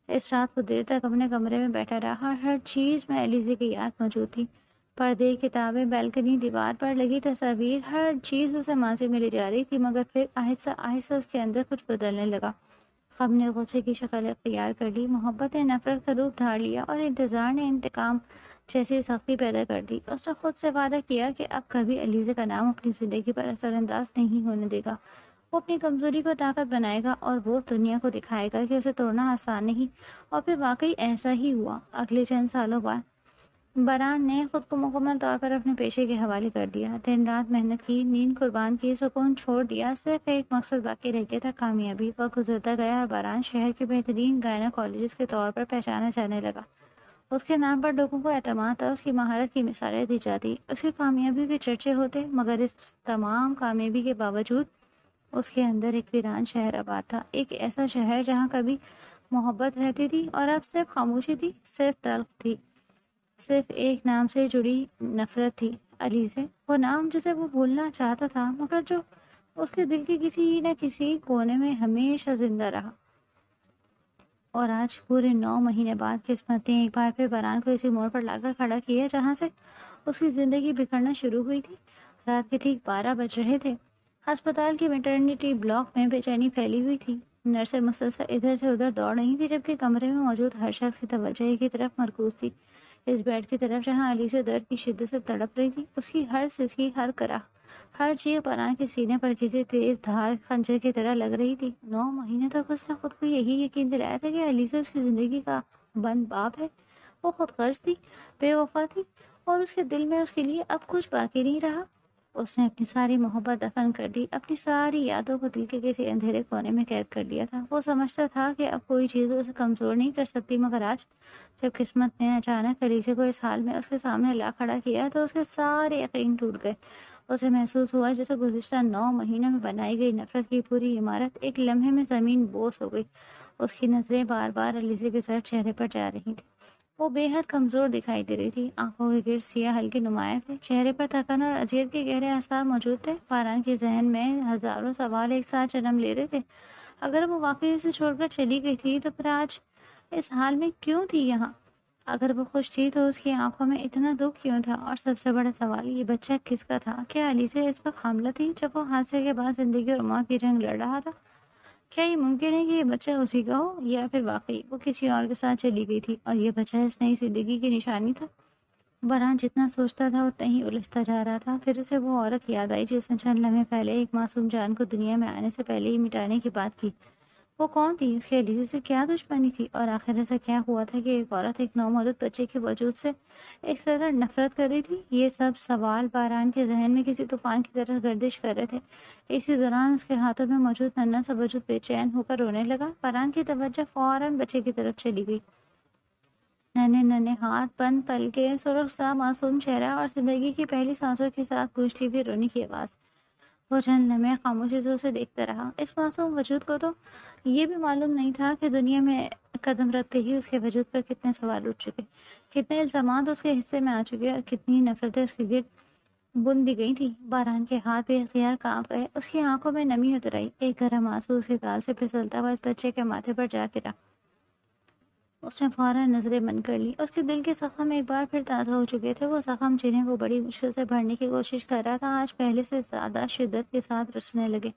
اس رات وہ دیر تک اپنے کمرے میں بیٹھا رہا، ہر چیز میں علیزہ کی یاد موجود تھی۔ پردے، کتابیں، بالکنی، دیوار پر لگی تصاویر، ہر چیز اسے ماضی میں لے جا رہی تھی، مگر پھر آہستہ آہستہ اس کے اندر کچھ بدلنے لگا۔ غم نے غصے کی شکل اختیار کر لی، محبت نے نفرت کا روپ دھار لیا اور انتظار نے انتقام جیسی سختی پیدا کر دی۔ اس نے خود سے وعدہ کیا کہ اب کبھی علیزہ کا نام اپنی زندگی پر اثر انداز نہیں ہونے دے گا۔ وہ اپنی کمزوری کو طاقت بنائے گا اور وہ دنیا کو دکھائے گا کہ اسے توڑنا آسان نہیں۔ اور پھر واقعی ایسا ہی ہوا۔ اگلے چند سالوں بعد باران نے خود کو مکمل طور پر اپنے پیشے کے حوالے کر دیا۔ دن رات محنت کی، نیند قربان کی، سکون چھوڑ دیا، صرف ایک مقصد باقی رہ گیا تھا، کامیابی۔ وقت گزرتا گیا اور باران شہر کے بہترین گائناکالوجسٹ کے طور پر پہچانا جانے لگا۔ اس کے نام پر لوگوں کو اعتماد تھا، اس کی مہارت کی مثالیں دی جاتی، اس کی کامیابی کے چرچے ہوتے، مگر اس تمام کامیابی کے باوجود اس کے اندر ایک ویران شہر آباد تھا، ایک ایسا شہر جہاں کبھی محبت رہتی تھی اور اب صرف خاموشی تھی، صرف تلخ تھی، صرف ایک نام سے جڑی نفرت تھی، علیزہ۔ وہ نام جسے وہ بھولنا چاہتا تھا، مگر جو اس کے دل کے کسی نہ کسی کونے میں ہمیشہ زندہ رہا۔ اور آج پورے 9 مہینے بعد قسمت نے ایک بار پھر باران کو اسی موڑ پر لا کر کھڑا کیا جہاں سے اس کی زندگی بکھرنا شروع ہوئی تھی۔ رات کے ٹھیک 12 بج رہے تھے۔ ہسپتال کی میٹرنیٹی بلاک میں بے چینی پھیلی ہوئی تھی۔ نرسیں مسلسل ادھر سے ادھر دوڑ رہی تھی، جبکہ کمرے میں موجود ہر شخص کی توجہ ایک ہی طرف مرکوز تھی، اس بیڈ کی طرف جہاں علیزہ درد کی شدت سے تڑپ رہی تھی۔ اس کی ہر سسکی، ہر کرا، ہر چیز باران کے سینے پر کسی تیز دھار خنجر کی طرح لگ رہی تھی۔ 9 مہینے تک اس نے خود کو یہی یقین دلایا تھا کہ علیزہ اس کی زندگی کا بند باب ہے۔ وہ خود غرض تھی، بے وفا تھی اور اس کے دل میں اس کے لیے اب کچھ باقی نہیں رہا۔ اس نے اپنی ساری محبت دفن کر دی، اپنی ساری یادوں کو دل کے کسی اندھیرے کونے میں قید کر لیا تھا۔ وہ سمجھتا تھا کہ اب کوئی چیز اسے کمزور نہیں کر سکتی، مگر آج جب قسمت نے اچانک علیزے کو اس حال میں اس کے سامنے لا کھڑا کیا تو اس کے سارے یقین ٹوٹ گئے۔ اسے محسوس ہوا جیسے گزشتہ 9 مہینوں میں بنائی گئی نفرت کی پوری عمارت ایک لمحے میں زمین بوس ہو گئی۔ اس کی نظریں بار بار علیزے کے سر چہرے پر جا رہی تھی۔ وہ بے حد کمزور دکھائی دے رہی تھی، آنکھوں کے گرد سیاہ ہلکے نمایاں تھے، چہرے پر تھکن اور اذیت کے گہرے آثار موجود تھے۔ فارہان کے ذہن میں ہزاروں سوال ایک ساتھ جنم لے رہے تھے۔ اگر وہ واقعی اسے چھوڑ کر چلی گئی تھی تو پھر آج اس حال میں کیوں تھی یہاں؟ اگر وہ خوش تھی تو اس کی آنکھوں میں اتنا دکھ کیوں تھا؟ اور سب سے بڑا سوال، یہ بچہ کس کا تھا؟ کیا علیزہ اس وقت حاملہ تھی جب وہ حادثے کے بعد زندگی اور موت کی جنگ لڑ رہا تھا؟ کیا یہ ممکن ہے کہ یہ بچہ اسی کا ہو، یا پھر واقعی وہ کسی اور کے ساتھ چلی گئی تھی اور یہ بچہ اس نئی زندگی کی نشانی تھا؟ برہان جتنا سوچتا تھا اتنا ہی الجھتا جا رہا تھا۔ پھر اسے وہ عورت یاد آئی جس نے چند لمحے پہلے ایک معصوم جان کو دنیا میں آنے سے پہلے ہی مٹانے کی بات کی۔ وہ کون تھی؟ اس کے علیزے سے کیا دشمنی تھی؟ اور آخر ایسا کیا ہوا تھا کہ ایک عورت ایک نومولود بچے کے وجود سے اس طرح نفرت کر رہی تھی؟ یہ سب سوال باران کے ذہن میں کسی طوفان کی طرح گردش کر رہے تھے۔ اسی دوران اس کے ہاتھوں میں موجود ننھا سا وجود بے چین ہو کر رونے لگا۔ باران کی توجہ فوراً بچے کی طرف چلی گئی۔ ننھے ننھے ہاتھ، بند پلکیں، سرخ سا معصوم چہرہ اور زندگی کی پہلی سانسوں کے ساتھ گونجتی ہوئی رونے کی آواز۔ وہ چند لمحے خاموشی سے اسے دیکھتا رہا۔ اس معصوم وجود کو تو یہ بھی معلوم نہیں تھا کہ دنیا میں قدم رکھتے ہی اس کے وجود پر کتنے سوال اٹھ چکے، کتنے الزامات اس کے حصے میں آ چکے اور کتنی نفرتیں اس کے گرد بن دی گئی تھیں۔ باران کے ہاتھ بے اختیار کانپ گئے، اس کی آنکھوں میں نمی اتر آئی۔ ایک گرم آنسو اس کے گال سے پھسلتا ہوا اس بچے کے ماتھے پر جا گرا۔ اس نے فوراً نظریں بند کر لی۔ اس کے دل کے زخم ایک بار پھر تازہ ہو چکے تھے۔ وہ زخم جنہیں وہ بڑی مشکل سے بھرنے کی کوشش کر رہا تھا آج پہلے سے زیادہ شدت کے ساتھ رچنے لگے۔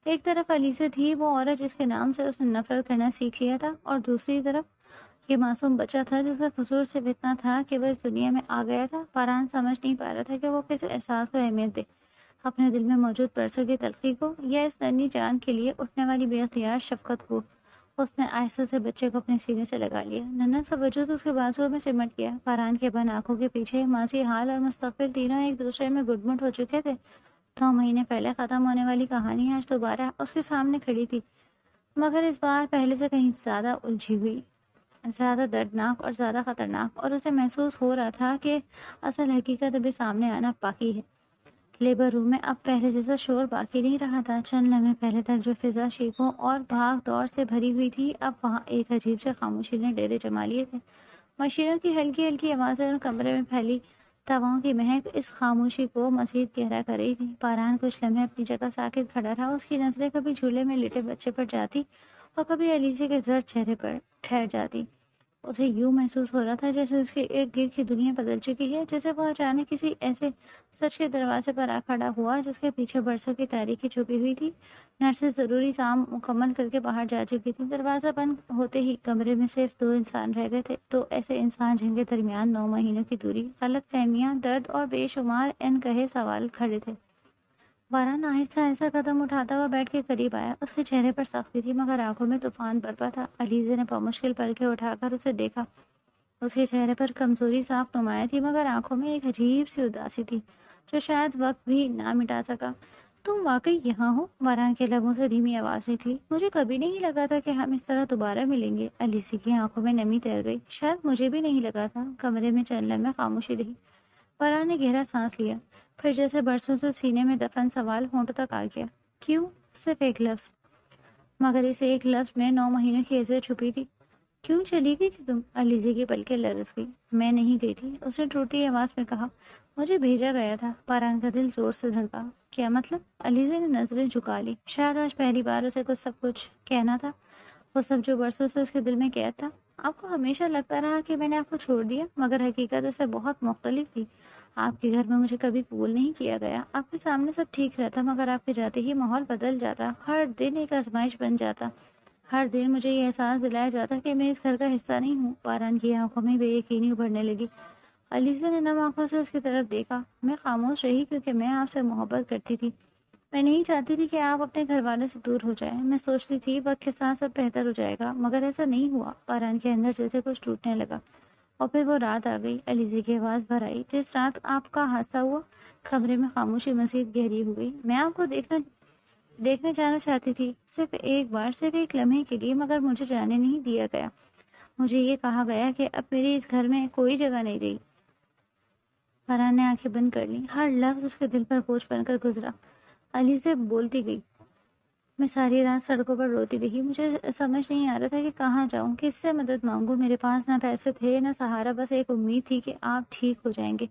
ایک طرف علیزہ تھی، وہ عورت جس کے نام سے اس نے نفرت کرنا سیکھ لیا تھا، اور دوسری طرف یہ معصوم بچہ تھا جس کا قصور صرف اتنا تھا کہ وہ اس دنیا میں آ گیا تھا۔ فارہان سمجھ نہیں پا رہا تھا کہ وہ کس احساس کو اہمیت دے، اپنے دل میں موجود برسوں کی تلخی کو یا اس ننھی جان کے لیے اٹھنے والی بے اختیار شفقت کو۔ اس نے آہستہ سے بچے کو اپنے سینے سے لگا لیا، ننھا سا وجود اس کے بازوؤں میں سمٹ گیا۔ فارہان کے بند آنکھوں کے پیچھے ماضی، حال اور مستقبل تینوں ایک دوسرے میں گڈ مٹ ہو چکے تھے۔ 9 مہینے پہلے ختم ہونے والی کہانی آج دوبارہ اس کے سامنے کھڑی تھی، مگر اس بار پہلے سے کہیں زیادہ الجھی ہوئی، زیادہ دردناک اور زیادہ خطرناک، اور اسے محسوس ہو رہا تھا کہ اصل حقیقت ابھی سامنے آنا باقی ہے۔ لیبر روم میں اب پہلے جیسا شور باقی نہیں رہا تھا۔ چند لمحے پہلے تک جو فضا چیخوں اور بھاگ دوڑ سے بھری ہوئی تھی، اب وہاں ایک عجیب سے خاموشی نے ڈیرے جما لیے تھے۔ مشینوں کی ہلکی ہلکی آوازیں اور کمرے میں پھیلی تواؤں کی مہک اس خاموشی کو مزید گہرا کر رہی تھی۔ فارہان کچھ لمحے اپنی جگہ ساکت کھڑا رہا۔ اس کی نظریں کبھی جھولے میں لیٹے بچے پر جاتی اور کبھی علیزہ کے زرد چہرے پر ٹھہر جاتی۔ اسے یوں محسوس ہو رہا تھا جیسے اس کے ارد گرد کی دنیا بدل چکی ہے، جیسے وہ اچانک کسی ایسے سچ کے دروازے پر آ کھڑا ہوا جس کے پیچھے برسوں کی تاریکی چھپی ہوئی تھی۔ نرسیں ضروری کام مکمل کر کے باہر جا چکی تھی۔ دروازہ بند ہوتے ہی کمرے میں صرف 2 انسان رہ گئے تھے، 2 ایسے انسان جن کے درمیان 9 مہینوں کی دوری، غلط فہمیاں، درد اور بے شمار ان کہے سوال کھڑے تھے۔ باران آہستہ آہستہ قدم اٹھاتا ہوا بیٹھ کے قریب آیا۔ اس کے چہرے پر سختی تھی مگر آنکھوں میں طوفان برپا تھا۔ علیزہ نے بمشکل پلکیں اٹھا کر اسے دیکھا۔ اس کے چہرے پر کمزوری صاف نمایاں تھی مگر آنکھوں میں ایک عجیب سی اداسی تھی جو شاید وقت بھی نہ مٹا سکا۔ تم واقعی یہاں ہو؟ باران کے لبوں سے دھیمی آواز نکلی۔ مجھے کبھی نہیں لگا تھا کہ ہم اس طرح دوبارہ ملیں گے۔ علیزہ کی آنکھوں میں نمی تیر گئی۔ شاید مجھے بھی نہیں لگا تھا۔ کمرے میں چند لمحے خاموشی رہی۔ باران نے گہرا سانس لیا، پھر جیسے برسوں سے سینے میں دفن سوال ہونٹوں تک آ گیا۔ کیوں؟ صرف ایک لفظ، مگر اس ایک لفظ میں 9 مہینوں کی عزت چھپی تھی۔ کیوں چلی گئی تھی تم؟ علیزہ کی پلکیں لرز گئی۔ میں نہیں گئی تھی، اس نے ٹوٹی آواز میں کہا، مجھے بھیجا گیا تھا۔ باران کا دل زور سے دھڑکا۔ کیا مطلب؟ علیزہ نے نظریں جھکا لی۔ شاید آج پہلی بار اسے سب کچھ کہنا تھا، وہ سب جو برسوں سے اس کے دل میں قید تھا۔ آپ کو ہمیشہ لگتا رہا کہ میں نے آپ کو چھوڑ دیا، مگر حقیقت اس سے بہت مختلف تھی۔ آپ کے گھر میں مجھے کبھی قبول نہیں کیا گیا۔ آپ کے سامنے سب ٹھیک رہتا مگر آپ کے جاتے ہی ماحول بدل جاتا، ہر دن ایک آزمائش بن جاتا، ہر دن مجھے یہ احساس دلایا جاتا کہ میں اس گھر کا حصہ نہیں ہوں۔ باران کی آنکھوں میں بے یقینی ابھرنے لگی۔ علیزہ نے نم آنکھوں سے اس کی طرف دیکھا۔ میں خاموش رہی کیونکہ میں آپ سے محبت کرتی تھی۔ میں نہیں چاہتی تھی کہ آپ اپنے گھر والوں سے دور ہو جائیں۔ میں سوچتی تھی وقت کے ساتھ سب بہتر ہو جائے گا، مگر ایسا نہیں ہوا۔ باران کے اندر جیسے کچھ ٹوٹنے لگا۔ اور پھر وہ رات آ گئی۔ علیزی کی آواز بھر آئی، جس رات آپ کا حادثہ ہوا۔ کمرے میں خاموشی مزید گہری ہو گئی۔ میں آپ کو دیکھنے جانا چاہتی تھی، صرف ایک بار، صرف ایک لمحے کے لیے، مگر مجھے جانے نہیں دیا گیا۔ مجھے یہ کہا گیا کہ اب میری اس گھر میں کوئی جگہ نہیں رہی۔ فرحان نے آنکھیں بند کر لی۔ ہر لفظ اس کے دل پر بوجھ بن کر گزرا۔ علیزہ بولتی گئی، میں ساری رات سڑکوں پر روتی رہی۔ مجھے سمجھ نہیں آ رہا تھا کہ کہاں جاؤں، کس سے مدد مانگوں۔ میرے پاس نہ پیسے تھے نہ سہارا، بس ایک امید تھی کہ آپ ٹھیک ہو جائیں گے۔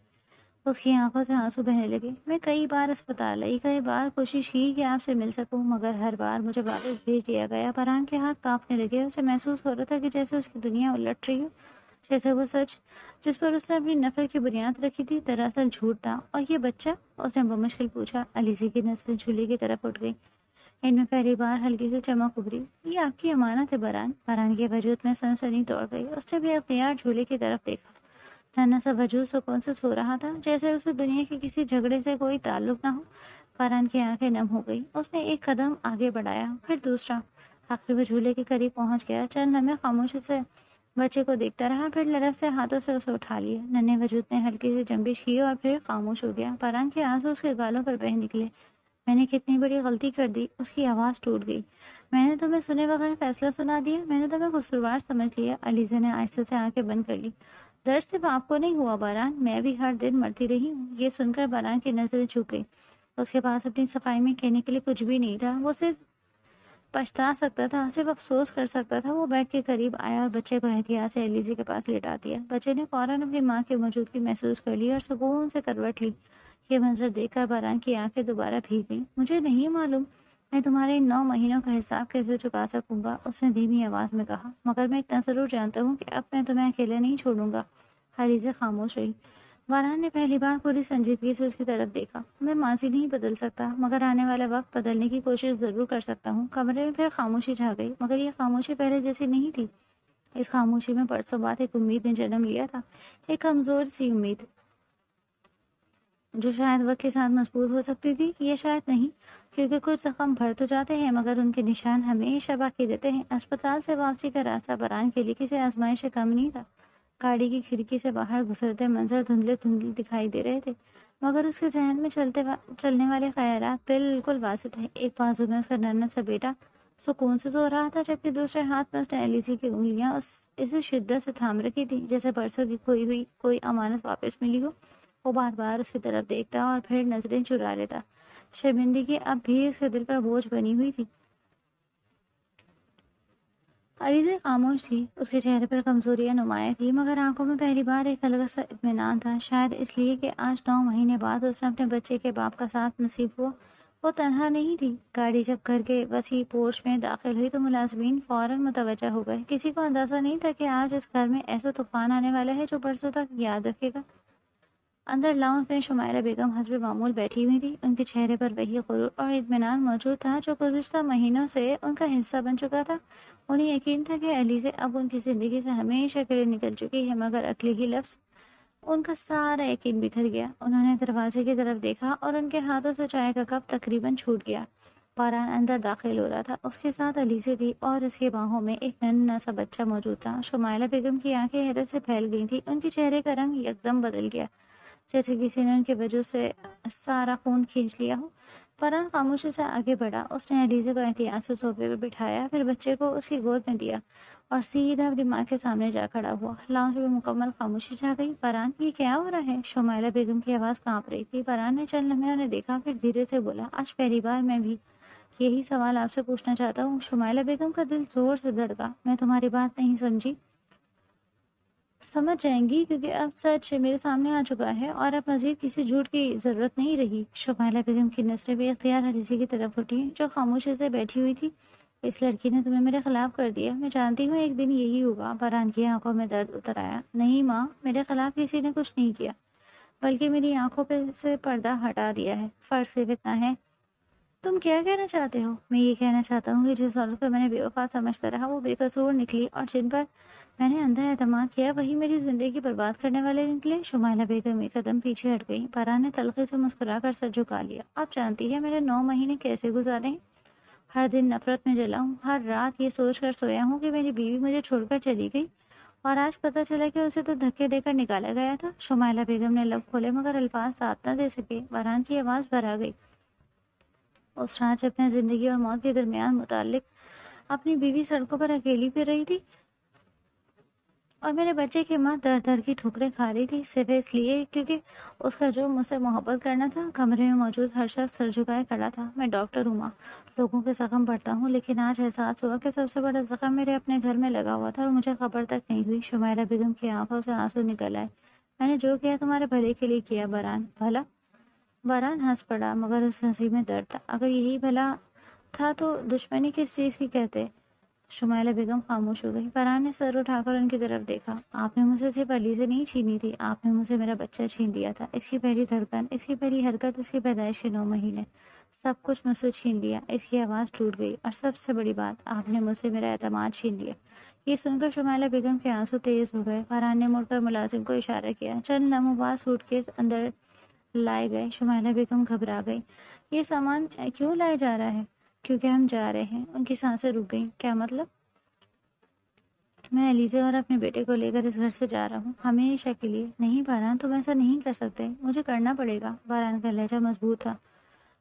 اس کی آنکھوں سے آنسو بہنے لگے۔ میں کئی بار اسپتال آئی، کئی بار کوشش کی کہ آپ سے مل سکوں، مگر ہر بار مجھے واپس بھیج دیا گیا۔ فرحان کے ہاتھ کانپنے لگے۔ اسے محسوس ہو رہا تھا کہ جیسے اس کی دنیا الٹ رہی ہو، جیسے وہ سچ جس پر اس نے اپنی نفرت کی بنیاد رکھی تھی دراصل جھوٹ تھا۔ اور یہ بچہ؟ اس نے بمشکل پوچھا۔ علیزی کی نظریں جھولی کی طرف اٹھ گئی۔ ان میں پہلی بار ہلکی سے چمک ابھری۔ یہ آپ کی امانت ہے بران۔ فرحان کے وجود میں سنسنی دوڑ گئی۔ اس نے بے اختیار جھولے کی طرف دیکھا۔ ننھا سا وجود سکون سے سو رہا تھا، جیسے اسے دنیا کے کسی جھگڑے سے کوئی تعلق نہ ہو۔ فرحان کی آنکھیں نم ہو گئی۔ اس نے ایک قدم آگے بڑھایا، پھر دوسرا۔ آخر وہ جھولے کے قریب پہنچ گیا۔ چند لمحے خاموشی سے بچے کو دیکھتا رہا، پھر لرز سے ہاتھوں سے اسے اٹھا لیا۔ ننھے وجود نے ہلکی سی جنبش کی اور پھر خاموش ہو گیا۔ فرحان کے آنسو اس کے گالوں پر بہہ نکلے۔ میں نے کتنی بڑی غلطی کر دی۔ اس کی آواز ٹوٹ گئی۔ میں نے تمہیں سنے بغیر فیصلہ سنا دیا، میں نے تمہیں قصوروار سمجھ لیا۔ علیزہ نے آہستہ سے آنکھیں بند کر لی۔ درد صرف آپ کو نہیں ہوا باران، میں بھی ہر دن مرتی رہی ہوں۔ یہ سن کر باران کی نظریں جھک گئی۔ اس کے پاس اپنی صفائی میں کہنے کے لیے کچھ بھی نہیں تھا۔ وہ صرف پچھتا سکتا تھا، صرف افسوس کر سکتا تھا۔ وہ بیٹھ کے قریب آیا اور بچے کو احتیاط سے علیزہ کے پاس لٹا دیا۔ بچے نے فوراً اپنی ماں کی موجودگی محسوس کر لی اور سکون سے کروٹ لی۔ یہ منظر دیکھ کر باران کی آنکھیں دوبارہ بھیگ گئیں۔ مجھے نہیں معلوم میں تمہارے ان 9 مہینوں کا حساب کیسے چکا سکوں گا، اس نے دھیمی آواز میں کہا، مگر میں اتنا ضرور جانتا ہوں کہ اب میں تمہیں اکیلے نہیں چھوڑوں گا۔ علیزہ خاموش رہی۔ باران نے پہلی بار پوری سنجیدگی سے اس کی طرف دیکھا۔ میں ماضی نہیں بدل سکتا، مگر آنے والا وقت بدلنے کی کوشش ضرور کر سکتا ہوں۔ کمرے میں پھر خاموشی چھا گئی، مگر یہ خاموشی پہلے جیسی نہیں تھی۔ اس خاموشی میں برسوں بعد ایک امید نے جنم لیا تھا، ایک کمزور سی امید جو شاید وقت کے ساتھ مضبوط ہو سکتی تھی، یا شاید نہیں، کیونکہ کچھ زخم بھر تو جاتے ہیں مگر ان کے نشان ہمیشہ باقی رہتے ہیں۔ اسپتال سے واپسی کا راستہ باران کے لیے کسی آزمائش سے کم نہیں تھا۔ گاڑی کی کھڑکی سے باہر گزرتے منظر دھندلے دھندلے دکھائی دے رہے تھے، مگر اس کے ذہن میں چلنے والے خیالات بالکل واضح تھے۔ ایک بازو میں اس کا ننھا سا بیٹا سکون سے سو رہا تھا، جبکہ دوسرے ہاتھ میں اس نے علیزہ کی انگلیاں اسے شدت سے تھام رکھی تھی، جیسے برسوں کی کھوئی ہوئی کوئی امانت واپس ملی ہو۔ وہ بار بار اس کی طرف دیکھتا اور پھر نظریں چرا لیتا۔ شرمندگی اب بھی اس کے دل پر بوجھ بنی ہوئی تھی۔ علیزہ خاموش تھی، اس کے چہرے پر کمزوریاں نمایاں تھی، مگر آنکھوں میں پہلی بار ایک ہلکا سا اطمینان تھا، شاید اس لیے کہ آج 9 مہینے بعد اس نے اپنے بچے کے باپ کا ساتھ نصیب ہوا۔ وہ تنہا نہیں تھی۔ گاڑی جب گھر کے وسیع پورچ میں داخل ہوئی تو ملازمین فوراً متوجہ ہو گئے۔ کسی کو اندازہ نہیں تھا کہ آج اس گھر میں ایسا طوفان آنے والا ہے جو برسوں تک یاد رکھے گا۔ اندر لاؤنج میں شمائلہ بیگم حسب معمول بیٹھی ہوئی تھی۔ ان کے چہرے پر وہی غرور اور اطمینان موجود تھا جو گزشتہ مہینوں سے ان کا حصہ بن چکا تھا۔ انہیں یقین تھا کہ علیزہ اب ان کی زندگی سے ہمیشہ کے لیے نکل چکی ہے، مگر اگلے ہی لفظ ان کا سارا یقین بکھر گیا۔ انہوں نے دروازے کی طرف دیکھا اور ان کے ہاتھوں سے چائے کا کپ تقریباً چھوٹ گیا۔ باران اندر داخل ہو رہا تھا، اس کے ساتھ علیزہ تھی اور اس کی باہوں میں ایک ننھا سا بچہ موجود تھا۔ شمائلہ بیگم کی آنکھیں حیرت سے پھیل گئی تھیں، ان کے چہرے کا رنگ یکدم بدل گیا، جیسے کسی نے ان کے وجود سے سارا خون کھینچ لیا ہو۔ فرحان خاموشی سے آگے بڑھا۔ اس نے علیزہ کو احتیاط سے صوفے پر بٹھایا، پھر بچے کو اس کی گود میں دیا اور سیدھا اپنی ماں کے سامنے جا کھڑا ہوا۔ لاؤنج میں مکمل خاموشی چھا گئی۔ فرحان، یہ کیا ہو رہا ہے؟ شمائلہ بیگم کی آواز کانپ رہی تھی۔ فرحان نے چند لمحے انہیں دیکھا، پھر دھیرے سے بولا، آج پہلی بار میں بھی یہی سوال آپ سے پوچھنا چاہتا ہوں۔ شمائلہ بیگم کا دل زور سے دھڑکا۔ میں تمہاری بات نہیں سمجھ جائیں گی، کیونکہ اب سچ میرے سامنے آ چکا ہے اور اب مزید کسی جھوٹ کی ضرورت نہیں رہی۔ شمائلہ بیگم کی نظریں بے اختیار علیزہ کی طرف اٹھی، جو خاموشی سے بیٹھی ہوئی تھی۔ اس لڑکی نے تمہیں میرے خلاف کر دیا، میں جانتی ہوں ایک دن یہی ہوگا۔ فرحان کی آنکھوں میں درد اتر آیا۔ نہیں ماں، میرے خلاف کسی نے کچھ نہیں کیا، بلکہ میری آنکھوں پہ سے پردہ ہٹا دیا ہے۔ فرق صرف اتنا ہے۔ تم کیا کہنا چاہتے ہو؟ میں یہ کہنا چاہتا ہوں کہ جس عورت کو میں نے بے وفا سمجھتا رہا وہ بے قصور نکلی، اور جن پر میں نے اندھا اعتماد کیا وہی میری زندگی برباد کرنے والے نکلے۔ شمائلہ بیگم ایک قدم پیچھے ہٹ گئی۔ فرحان نے تلخی سے مسکرا کر سر جھکا لیا۔ آپ جانتی ہیں میرے 9 مہینے کیسے گزارے ہیں؟ ہر دن نفرت میں جلا ہوں، ہر رات یہ سوچ کر سویا ہوں کہ میری بیوی مجھے چھوڑ کر چلی گئی اور آج پتہ چلا کہ اسے تو دھکے دے کر نکالا گیا تھا۔ شمائلہ بیگم نے لب کھولے مگر الفاظ ساتھ نہ دے سکے۔ باران کی آواز بھر آ گئی۔ اس رات اپنے زندگی اور موت کے درمیان متعلق اپنی بیوی سڑکوں پر اکیلی پھر رہی تھی اور میرے بچے کی ماں در در کی ٹھوکریں کھا رہی تھی، صرف اس لیے کیونکہ اس کا جو مجھ سے محبت کرنا تھا۔ کمرے میں موجود ہر شخص سر جھکائے کھڑا تھا۔ میں ڈاکٹر ہوں ماں، لوگوں کے زخم پڑتا ہوں، لیکن آج احساس ہوا کہ سب سے بڑا زخم میرے اپنے گھر میں لگا ہوا تھا اور مجھے خبر تک نہیں ہوئی۔ شمائلہ بیگم کی آنکھوں سے آنسو نکل آئے۔ میں نے جو کیا تمہارے بھلے کے لیے کیا باران۔ بھلا؟ باران ہنس پڑا مگر اس ہنسی میں درد تھا۔ اگر یہی بھلا تھا تو دشمنی کس چیز کی کہتے؟ شمائلہ بیگم خاموش ہو گئی۔ باران نے سر اٹھا کر ان کی طرف دیکھا۔ آپ نے مجھ سے صرف علیزہ نہیں چھینی تھی، آپ نے مجھ سے میرا بچہ چھین لیا تھا، اس کی پہلی دھڑکن، اس کی پہلی حرکت، اس کی پیدائش کے 9 مہینے، سب کچھ مجھ سے چھین لیا۔ اس کی آواز ٹوٹ گئی۔ اور سب سے بڑی بات، آپ نے مجھ سے میرا اعتماد چھین لیا۔ یہ سن کر شمائلہ بیگم کے آنسو تیز ہو گئے۔ باران نے مڑ کر ملازم کو اشارہ کیا۔ چند لمحوں بعد سوٹ کیس اندر لائے گئے۔ شمائلہ بیگم گھبرا گئی۔ یہ سامان کیوں لائے جا رہا ہے؟ کیونکہ ہم جا رہے ہیں۔ ان کی سانسیں رک گئیں۔ کیا مطلب؟ میں علیزہ اور اپنے بیٹے کو لے کر اس گھر سے جا رہا ہوں، ہمیشہ کے لیے۔ نہیں باران، تم ایسا نہیں کر سکتے، مجھے کرنا پڑے گا۔ باران کا لہجہ مضبوط تھا۔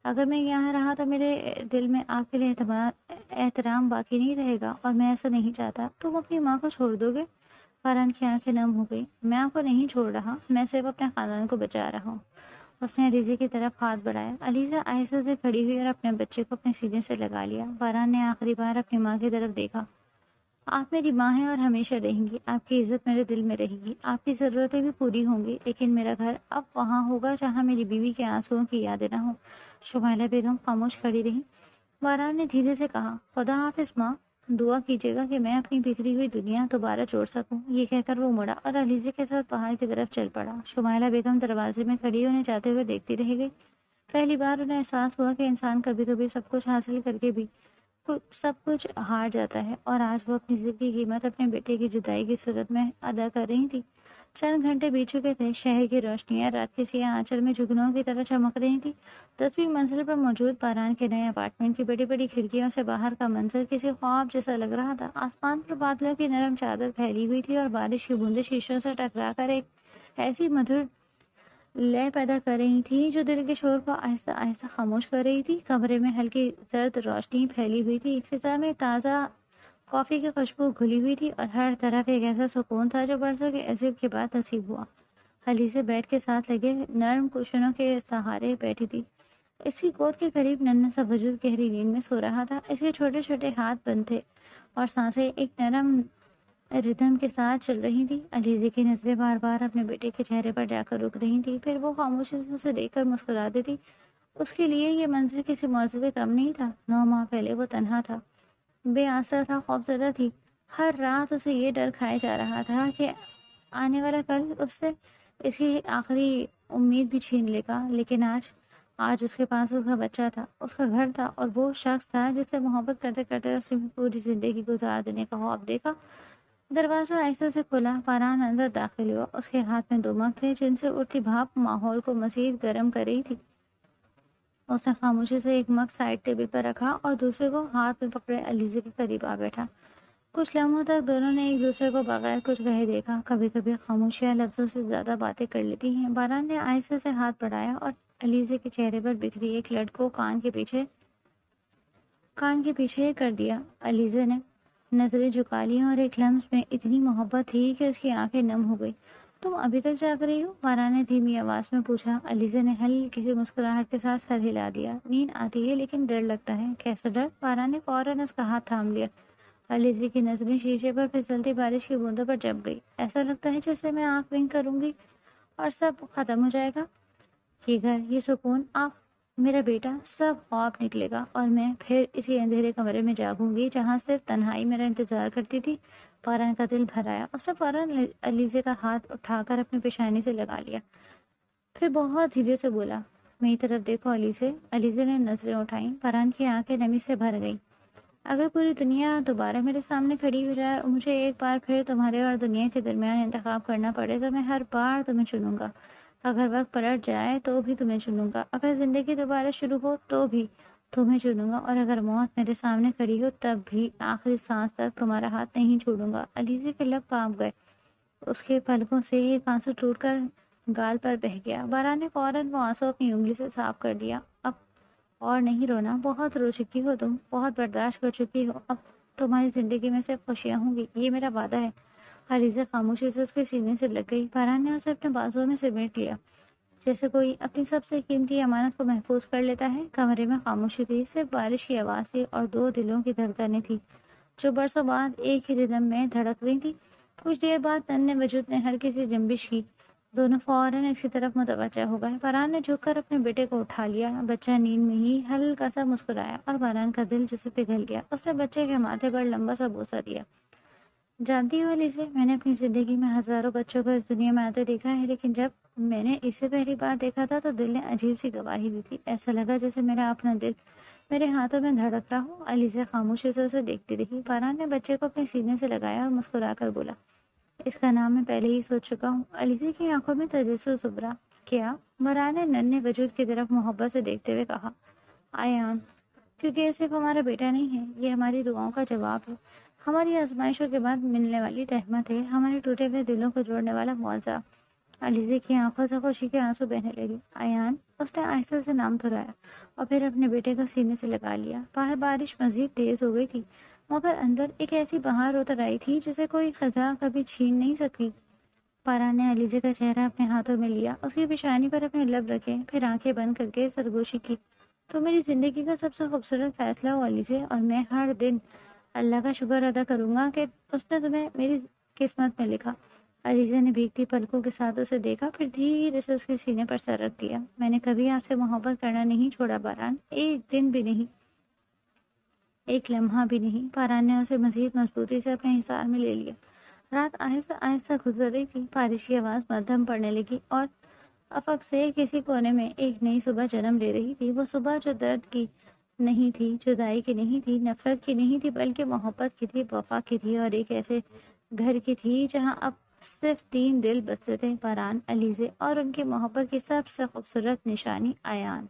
اگر میں یہاں رہا تو میرے دل میں آپ کے لیے احترام باقی نہیں رہے گا اور میں ایسا نہیں چاہتا۔ تم اپنی ماں کو چھوڑ دو گے؟ باران کی آنکھیں نم ہو گئی۔ میں آپ کو نہیں چھوڑ رہا، میں صرف اپنے خاندان کو بچا رہا ہوں۔ اس نے علیزہ کی طرف ہاتھ بڑھایا۔ علیزہ آہستہ سے کھڑی ہوئی اور اپنے بچے کو اپنے سینے سے لگا لیا۔ باران نے آخری بار اپنی ماں کی طرف دیکھا۔ آپ میری ماں ہیں اور ہمیشہ رہیں گی۔ آپ کی عزت میرے دل میں رہے گی، آپ کی ضرورتیں بھی پوری ہوں گی، لیکن میرا گھر اب وہاں ہوگا جہاں میری بیوی کے آنسوؤں کی یادیں نہ ہوں۔ شمائلہ بیگم خاموش کھڑی رہی۔ باران نے دھیرے سے کہا، خدا حافظ ماں، دعا کیجیے گا کہ میں اپنی بکھری ہوئی دنیا دوبارہ جوڑ سکوں۔ یہ کہہ کر وہ مڑا اور علیزہ کے ساتھ باہر کی طرف چل پڑا۔ شمائلہ بیگم دروازے میں کھڑی انہیں جاتے ہوئے دیکھتی رہ گئی۔ پہلی بار انہیں احساس ہوا کہ انسان کبھی کبھی سب کچھ حاصل کر کے بھی سب کچھ ہار جاتا ہے، اور آج وہ اپنی ضد کی قیمت اپنے بیٹے کی جدائی کی صورت میں ادا کر رہی تھی۔ چند گھنٹے بیت چکے تھے۔ شہر کی روشنیاں رات کے سیاہ آنچل میں جگنوں کی طرح چمک رہی تھی۔ 10ویں منزل پر موجود باران کے نئے اپارٹمنٹ کی بڑی بڑی کھڑکیوں سے باہر کا منظر کسی خواب جیسا لگ رہا تھا۔ آسمان پر بادلوں کی نرم چادر پھیلی ہوئی تھی اور بارش کی بوندیں شیشوں سے ٹکرا کر ایک ایسی مدھر لے پیدا کر رہی تھی جو دل کے شور کو آہستہ آہستہ خاموش کر رہی تھی۔ کمرے میں ہلکی زرد روشنی پھیلی ہوئی تھی، فضا میں تازہ کافی کی خوشبو گھلی ہوئی تھی اور ہر طرف ایک ایسا سکون تھا جو برسوں کے عذاب کے بعد نصیب ہوا۔ علیزہ بیڈ کے ساتھ لگے نرم کشنوں کے سہارے بیٹھی تھی۔ اس کی گود کے قریب ننھا سا وجود گہری نیند میں سو رہا تھا۔ اس کے چھوٹے چھوٹے ہاتھ بند تھے اور سانسیں ایک نرم ردھم کے ساتھ چل رہی تھی۔ علیزہ کی نظریں بار بار اپنے بیٹے کے چہرے پر جا کر رک رہی تھی، پھر وہ خاموشی سے اسے دیکھ کر مسکرا دیتی۔ اس کے لیے یہ منظر کسی معجزے سے کم نہیں تھا۔ 9 ماہ پہلے وہ تنہا تھا، بے آسرا تھا، خوفزدہ تھی۔ ہر رات اسے یہ ڈر کھائے جا رہا تھا کہ آنے والا کل اس سے اس کی آخری امید بھی چھین لے گا، لیکن آج اس کے پاس اس کا بچہ تھا، اس کا گھر تھا، اور وہ شخص تھا جس سے محبت کرتے کرتے اس نے پوری زندگی گزار دینے کا خواب دیکھا۔ دروازہ آہستہ سے کھلا۔ باران اندر داخل ہوا۔ اس کے ہاتھ میں 2 مگ تھے جن سے اڑتی بھاپ ماحول کو مزید گرم کر رہی تھی۔ اس نے خاموشی سے ایک مگ سائڈ ٹیبل پر رکھا اور دوسرے کو ہاتھ میں پکڑے علیزہ کے قریب آ بیٹھا۔ کچھ لمحوں تک دونوں نے ایک دوسرے کو بغیر کچھ کہے دیکھا۔ کبھی کبھی خاموشیاں لفظوں سے زیادہ باتیں کر لیتی ہیں۔ باران نے آہستہ سے ہاتھ بڑھایا اور علیزہ کے چہرے پر بکھری ایک لٹ کو کان کے پیچھے کر دیا۔ علیزہ نے نظریں جھکا لی اور ایک لمس میں اتنی محبت تھی کہ اس کی آنکھیں نم ہو گئی۔ تم ابھی تک جاگ رہی ہو؟ باران نے دھیمی آواز میں پوچھا۔ علیزہ نے ہلکی سی مسکراہٹ کے ساتھ سر ہلا دیا۔ نیند آتی ہے لیکن ڈر لگتا ہے۔ کیسا ڈر؟ باران نے فوراً اس کا ہاتھ تھام لیا۔ علیزہ کی نظریں شیشے پر پھسلتی بارش کی بوندوں پر جم گئی۔ ایسا لگتا ہے جیسے میں آنکھ بند کروں گی اور سب ختم ہو جائے گا۔ یہ گھر، یہ سکون، آپ، میرا بیٹا، سب خواب نکلے گا اور میں پھر اسی اندھیرے کمرے میں جاگوں گی جہاں صرف تنہائی میرا انتظار کرتی تھی۔ باران کا دل بھر آیا۔ اس نے فوراً علیزہ کا ہاتھ اٹھا کر اپنی پیشانی سے لگا لیا، پھر بہت دھیرے سے بولا، میری طرف دیکھو علیزہ۔ علیزہ نے نظریں اٹھائیں۔ باران کی آنکھیں نمی سے بھر گئیں۔ اگر پوری دنیا دوبارہ میرے سامنے کھڑی ہو جائے اور مجھے ایک بار پھر تمہارے اور دنیا کے درمیان انتخاب کرنا پڑے تو میں ہر بار تمہیں چنوں گا۔ اگر وقت پلٹ جائے تو بھی تمہیں چنوں گا۔ اگر زندگی دوبارہ شروع ہو تو بھی، تمہیں چنوں گا، اور اگر موت میرے سامنے کھڑی ہو تب بھی آخری سانس تک تمہارا ہاتھ نہیں چھوڑوں گا۔ علیزے کے لب کانپ گئے، اس کے پلکوں سے ایک آنسو ٹوٹ کر گال پر بہہ گیا۔ باران نے فوراً وہ آنسو اپنی انگلی سے صاف کر دیا۔ اب اور نہیں رونا، بہت رو چکی ہو تم، بہت برداشت کر چکی ہو، اب تمہاری زندگی میں صرف خوشیاں ہوں گی، یہ میرا وعدہ ہے۔ علیزہ خاموشی سے اس کے سینے سے لگ گئی۔ باران نے اسے اپنے بازوؤں میں سمیٹ لیا، جیسے کوئی اپنی سب سے قیمتی امانت کو محفوظ کر لیتا ہے۔ کمرے میں خاموشی تھی، صرف بارش کی آواز تھی اور دو دلوں کی دھڑکنیں تھی جو برسوں بعد ایک ہی ردم میں دھڑک رہی تھی۔ کچھ دیر بعد ننھے وجود نے ہلکی سی جنبش کی، دونوں فوراً اس کی طرف متوجہ ہو گئے۔ باران نے جھک کر اپنے بیٹے کو اٹھا لیا۔ بچہ نیند میں ہی ہلکا سا مسکرایا اور باران کا دل جسے پگھل گیا۔ اس نے بچے کے ماتھے پر لمبا سا بوسہ دیا۔ جانتی ہو علیزے، میں نے اپنی زندگی میں ہزاروں بچوں کو اس دنیا میں آتے دیکھا ہے، لیکن جب میں نے اسے پہلی بار دیکھا تھا تو دل نے عجیب سی گواہی دی تھی۔ ایسا لگا جیسے میرا اپنا دل میرے ہاتھوں میں دھڑک رہا ہو۔ علیزہ خاموشی سے اسے دیکھتی رہی۔ باران نے بچے کو اپنے سینے سے لگایا اور مسکرا کر بولا، اس کا نام میں پہلے ہی سوچ چکا ہوں۔ علیزے کی آنکھوں میں تجسس ابھرا۔ کیا؟ باران نے ننھے وجود کی طرف محبت سے دیکھتے ہوئے کہا، آیان، کیونکہ یہ صرف ہمارا بیٹا نہیں ہے، یہ ہماری دعاؤں کا جواب ہے، ہماری آزمائشوں کے بعد ملنے والی رحمت ہے، ہمارے ٹوٹے ہوئے دلوں کو جوڑنے والا معجزہ۔ علیزے کی آنکھوں سے خوشی کے آنسو بہنے لگے۔ ایان، اس نے آہستہ سے نام دہرایا اور پھر اپنے بیٹے کو سینے سے لگا لیا۔ باہر بارش مزید تیز ہو گئی تھی، مگر اندر ایک ایسی بہار اتر آئی تھی جسے کوئی خزاں کبھی چھین نہیں سکی۔ باران نے علیزے کا چہرہ اپنے ہاتھوں میں لیا، اس کی پیشانی پر اپنے لب رکھے، پھر آنکھیں بند کر کے سرگوشی کی۔ تو میری زندگی کا سب سے خوبصورت فیصلہ ہو علیزے، اور میں ہر دن اللہ کا شکر ادا کروں گا کہ اس نے تمہیں میری قسمت میں لکھا۔ علیزہ نے بھیگتی پلکوں کے ساتھ اسے دیکھا، پھر دھیرے سے اس کے سینے پر سر رکھ دیا۔ میں نے کبھی آپ سے محبت کرنا نہیں چھوڑا باران، ایک دن بھی نہیں، ایک لمحہ بھی نہیں۔ باران نے اسے مزید مضبوطی سے اپنے حصار میں لے لیا۔ رات آہستہ آہستہ گزر رہی تھی، بارش کی آواز مدھم پڑنے لگی اور افق سے کسی کونے میں ایک نئی صبح جنم لے رہی تھی۔ وہ صبح جو درد کی نہیں تھی، جدائی کی نہیں تھی، نفرت کی نہیں تھی، بلکہ محبت کی تھی، وفا کی تھی، اور ایک ایسے گھر کی تھی جہاں اب صرف 3 دل بستے تھے، باران، علیزے اور ان کی محبت کی سب سے خوبصورت نشانی ایان۔